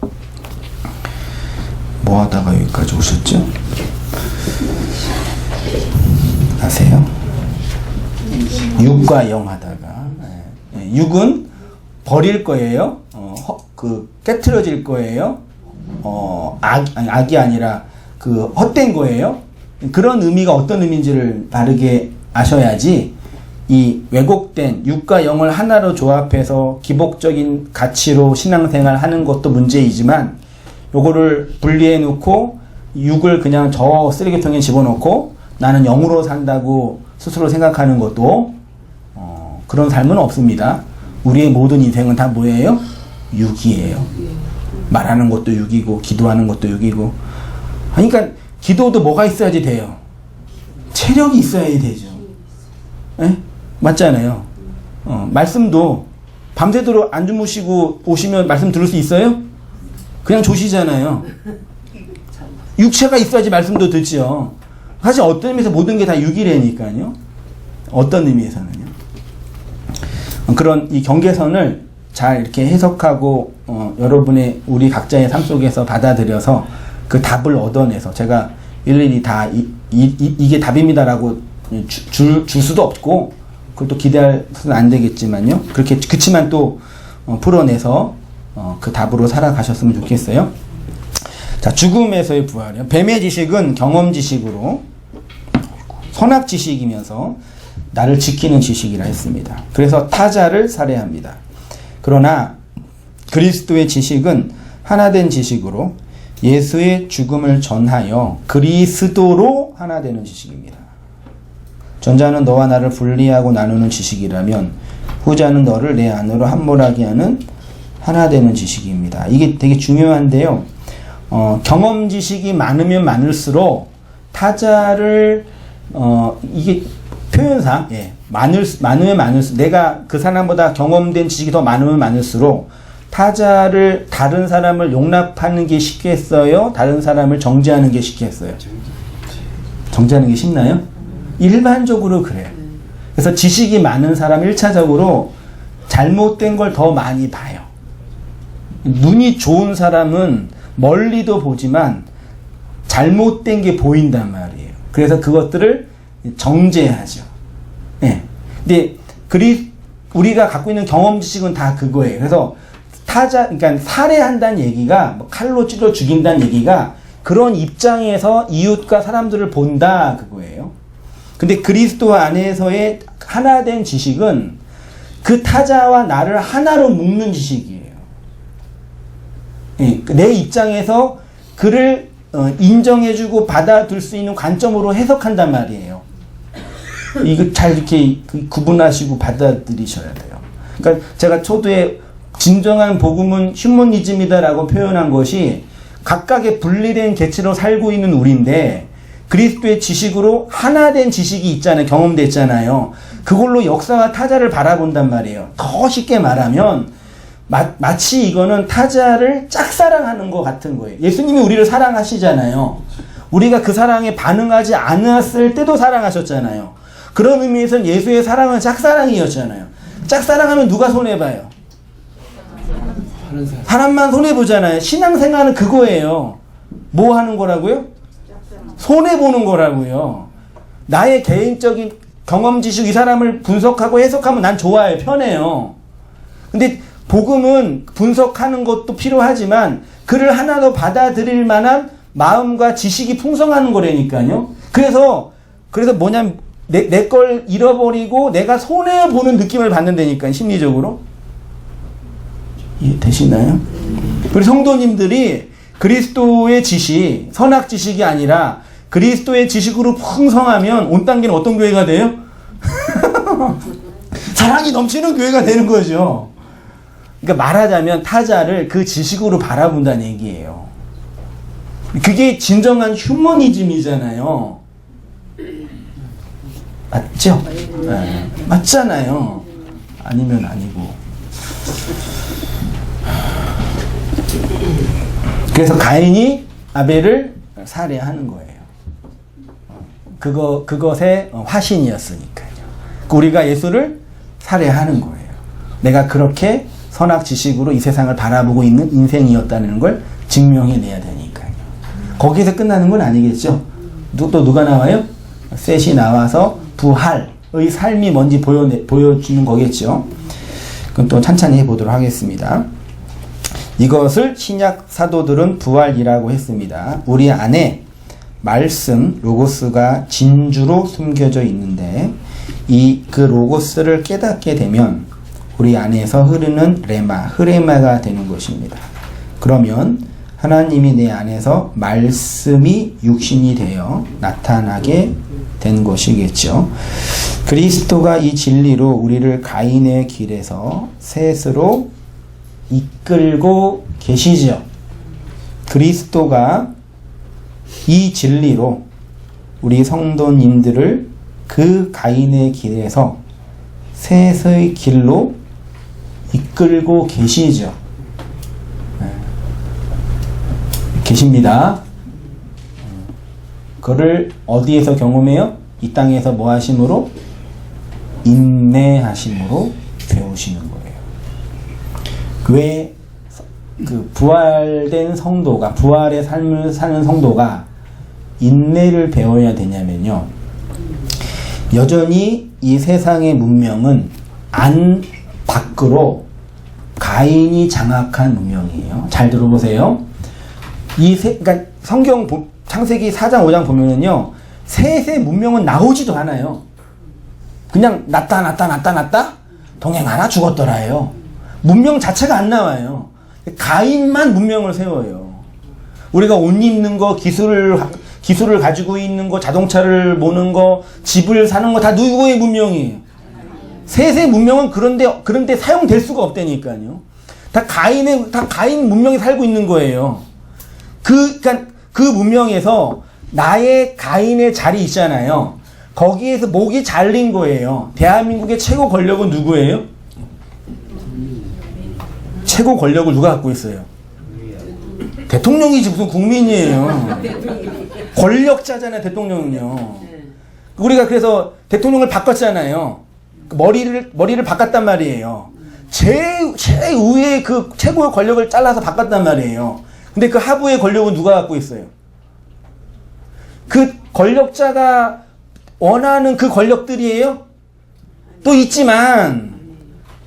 뭐 하다가 여기까지 오셨죠? 아세요? 육과 영 하다가. 육은 버릴 거예요. 깨트려질 거예요. 악이 아니라 헛된 거예요. 그런 의미가 어떤 의미인지를 바르게 아셔야지 이 왜곡된 육과 영을 하나로 조합해서 기복적인 가치로 신앙생활 하는 것도 문제이지만 요거를 분리해 놓고 육을 그냥 저 쓰레기통에 집어넣고 나는 영으로 산다고 스스로 생각하는 것도 그런 삶은 없습니다. 우리의 모든 인생은 다 뭐예요? 육이에요. 말하는 것도 육이고 기도하는 것도 육이고. 그러니까 기도도 뭐가 있어야지 돼요? 체력이 있어야 되죠. 에? 맞잖아요. 말씀도 밤새도록 안 주무시고 오시면 말씀 들을 수 있어요? 그냥 조시잖아요. 육체가 있어야지 말씀도 듣지요. 사실 어떤 의미에서 모든 게 다 육이라니까요. 어떤 의미에서는요. 그런 이 경계선을 잘 이렇게 해석하고 여러분의 우리 각자의 삶 속에서 받아들여서 그 답을 얻어내서 제가 일일이 다 이게 답입니다라고 줄 수도 없고 그걸 또 기대해서는 안 되겠지만요. 그렇게 그치만 또 풀어내서 그 답으로 살아가셨으면 좋겠어요. 자, 죽음에서의 부활이요. 뱀의 지식은 경험 지식으로 선악 지식이면서 나를 지키는 지식이라 했습니다. 그래서 타자를 살해합니다. 그러나 그리스도의 지식은 하나된 지식으로 예수의 죽음을 전하여 그리스도로 하나되는 지식입니다. 전자는 너와 나를 분리하고 나누는 지식이라면 후자는 너를 내 안으로 함몰하게 하는 하나되는 지식입니다. 이게 되게 중요한데요. 경험 지식이 많으면 많을수록 타자를 이게 표현상 많으면 많을수록 내가 그 사람보다 경험된 지식이 더 많으면 많을수록 타자를 다른 사람을 용납하는 게 쉽겠어요? 다른 사람을 정죄하는 게 쉽겠어요? 정죄하는 게 쉽나요? 일반적으로 그래요. 그래서 지식이 많은 사람 1차적으로 잘못된 걸 더 많이 봐요. 눈이 좋은 사람은 멀리도 보지만 잘못된 게 보인단 말이에요. 그래서 그것들을 정죄하죠. 예. 근데 우리가 갖고 있는 경험 지식은 다 그거예요. 그래서 그러니까 살해한다는 얘기가 칼로 찔러 죽인다는 얘기가 그런 입장에서 이웃과 사람들을 본다 그거예요. 근데 그리스도 안에서의 하나된 지식은 그 타자와 나를 하나로 묶는 지식이에요. 예, 내 입장에서 그를 인정해주고 받아들일 수 있는 관점으로 해석한단 말이에요. 이거 잘 이렇게 구분하시고 받아들이셔야 돼요. 그러니까 제가 초두에 진정한 복음은 휴머니즘이다라고 표현한 것이 각각의 분리된 개체로 살고 있는 우리인데 그리스도의 지식으로 하나된 지식이 있잖아요. 경험됐잖아요. 그걸로 역사와 타자를 바라본단 말이에요. 더 쉽게 말하면 마치 이거는 타자를 짝사랑하는 것 같은 거예요. 예수님이 우리를 사랑하시잖아요. 우리가 그 사랑에 반응하지 않았을 때도 사랑하셨잖아요. 그런 의미에서는 예수의 사랑은 짝사랑이었잖아요. 짝사랑하면 누가 손해봐요? 사람만 손해보잖아요. 신앙생활은 그거예요. 뭐 하는 거라고요? 손해보는 거라고요. 나의 개인적인 경험 지식 이 사람을 분석하고 해석하면 난 좋아요. 편해요. 근데 복음은 분석하는 것도 필요하지만 그를 하나 더 받아들일 만한 마음과 지식이 풍성하는 거라니까요. 그래서 뭐냐면 내 걸 잃어버리고 내가 손해보는 느낌을 받는다니까요. 심리적으로. 이해되시나요? 우리 성도님들이 그리스도의 지식, 선악 지식이 아니라 그리스도의 지식으로 풍성하면 온 단계는 어떤 교회가 돼요? 사랑이 넘치는 교회가 되는 거죠. 그러니까 말하자면 타자를 그 지식으로 바라본다는 얘기예요. 그게 진정한 휴머니즘이잖아요. 맞죠? 네. 맞잖아요. 아니면 아니고. 그래서 가인이 아벨을 살해하는 거예요. 그것의 화신이었으니까요. 우리가 예수를 살해하는 거예요. 내가 그렇게 선악 지식으로 이 세상을 바라보고 있는 인생이었다는 걸 증명해내야 되니까요. 거기서 끝나는 건 아니겠죠. 또 누가 나와요? 셋이 나와서 부활의 삶이 뭔지 보여주는 거겠죠. 그건 또 찬찬히 해보도록 하겠습니다. 이것을 신약 사도들은 부활이라고 했습니다. 우리 안에 말씀, 로고스가 진주로 숨겨져 있는데 그 로고스를 깨닫게 되면 우리 안에서 흐르는 레마, 흐레마가 되는 것입니다. 그러면 하나님이 내 안에서 말씀이 육신이 되어 나타나게 된 것이겠죠. 그리스도가 이 진리로 우리를 가인의 길에서 셋으로 이끌고 계시죠. 그리스도가 이 진리로 우리 성도님들을 그 가인의 길에서 셋의 길로 이끌고 계시죠. 계십니다. 그를 어디에서 경험해요? 이 땅에서 뭐 하심으로? 인내하심으로 배우시는 거예요. 왜 그 부활된 성도가, 부활의 삶을 사는 성도가 인내를 배워야 되냐면요. 여전히 이 세상의 문명은 안 밖으로 가인이 장악한 문명이에요. 잘 들어보세요. 그러니까 성경 창세기 4장 5장 보면은요, 셋의 문명은 나오지도 않아요. 그냥 났다 동행하나 죽었더라예요. 문명 자체가 안 나와요. 가인만 문명을 세워요. 우리가 옷 입는 거, 기술을 가지고 있는 거, 자동차를 모는 거, 집을 사는 거 다 누구의 문명이에요? 셋의 문명은 그런데 사용될 수가 없다니까요. 다 가인 문명이 살고 있는 거예요. 그러니까 그 문명에서 나의 가인의 자리 있잖아요. 거기에서 목이 잘린 거예요. 대한민국의 최고 권력은 누구예요? 최고 권력을 누가 갖고 있어요? 대통령이지 무슨 국민이에요. 권력자잖아요, 대통령은요. 우리가 그래서 대통령을 바꿨잖아요. 머리를 바꿨단 말이에요. 최우의 그 최고의 권력을 잘라서 바꿨단 말이에요. 근데 그 하부의 권력은 누가 갖고 있어요? 그 권력자가 원하는 그 권력들이에요? 또 있지만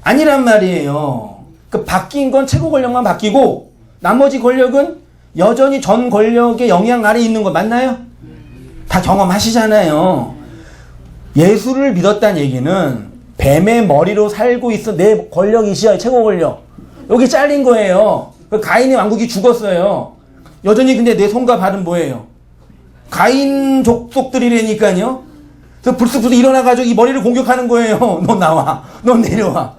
아니란 말이에요. 그 바뀐 건 최고 권력만 바뀌고 나머지 권력은 여전히 전 권력의 영향 아래 있는 거 맞나요? 다 경험하시잖아요. 예수를 믿었다는 얘기는 뱀의 머리로 살고 있어 내 권력이시여, 최고 권력. 여기 잘린 거예요. 그 가인의 왕국이 죽었어요. 여전히 근데 내 손과 발은 뭐예요? 가인 족속들이라니까요. 그래서 불쑥 일어나가지고 이 머리를 공격하는 거예요. 너 나와. 너 내려와.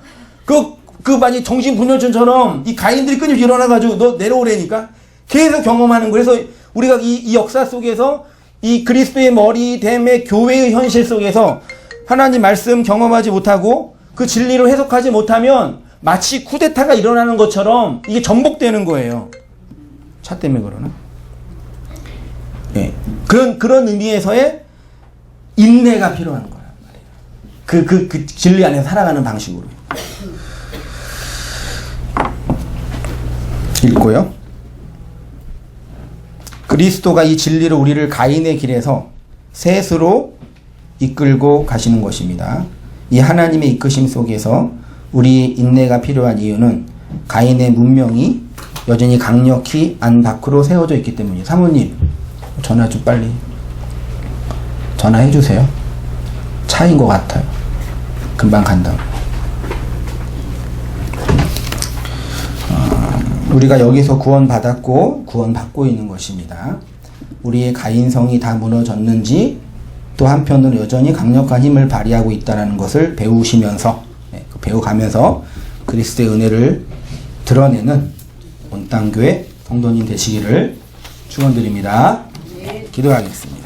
만약 정신분열증처럼 이 가인들이 끊임없이 일어나가지고 너 내려오라니까. 계속 경험하는 거예요. 그래서 우리가 이 역사 속에서 이 그리스도의 머리됨의 교회의 현실 속에서 하나님 말씀 경험하지 못하고 그 진리를 해석하지 못하면 마치 쿠데타가 일어나는 것처럼 이게 전복되는 거예요. 차 때문에 그러나? 네. 그런 의미에서의 인내가 필요한 거란 말이에요. 그 진리 안에서 살아가는 방식으로. 읽고요. 그리스도가 이 진리로 우리를 가인의 길에서 셋으로 이끌고 가시는 것입니다. 이 하나님의 이끄심 속에서 우리의 인내가 필요한 이유는 가인의 문명이 여전히 강력히 안 밖으로 세워져 있기 때문이에요. 사모님, 전화 좀 빨리 전화해 주세요. 차인 것 같아요. 금방 간다고. 우리가 여기서 구원받았고 구원받고 있는 것입니다. 우리의 가인성이 다 무너졌는지 또 한편으로 여전히 강력한 힘을 발휘하고 있다는 것을 배우시면서 배워가면서 그리스도의 은혜를 드러내는 온땅교회 성도님 되시기를 축원드립니다. 기도하겠습니다.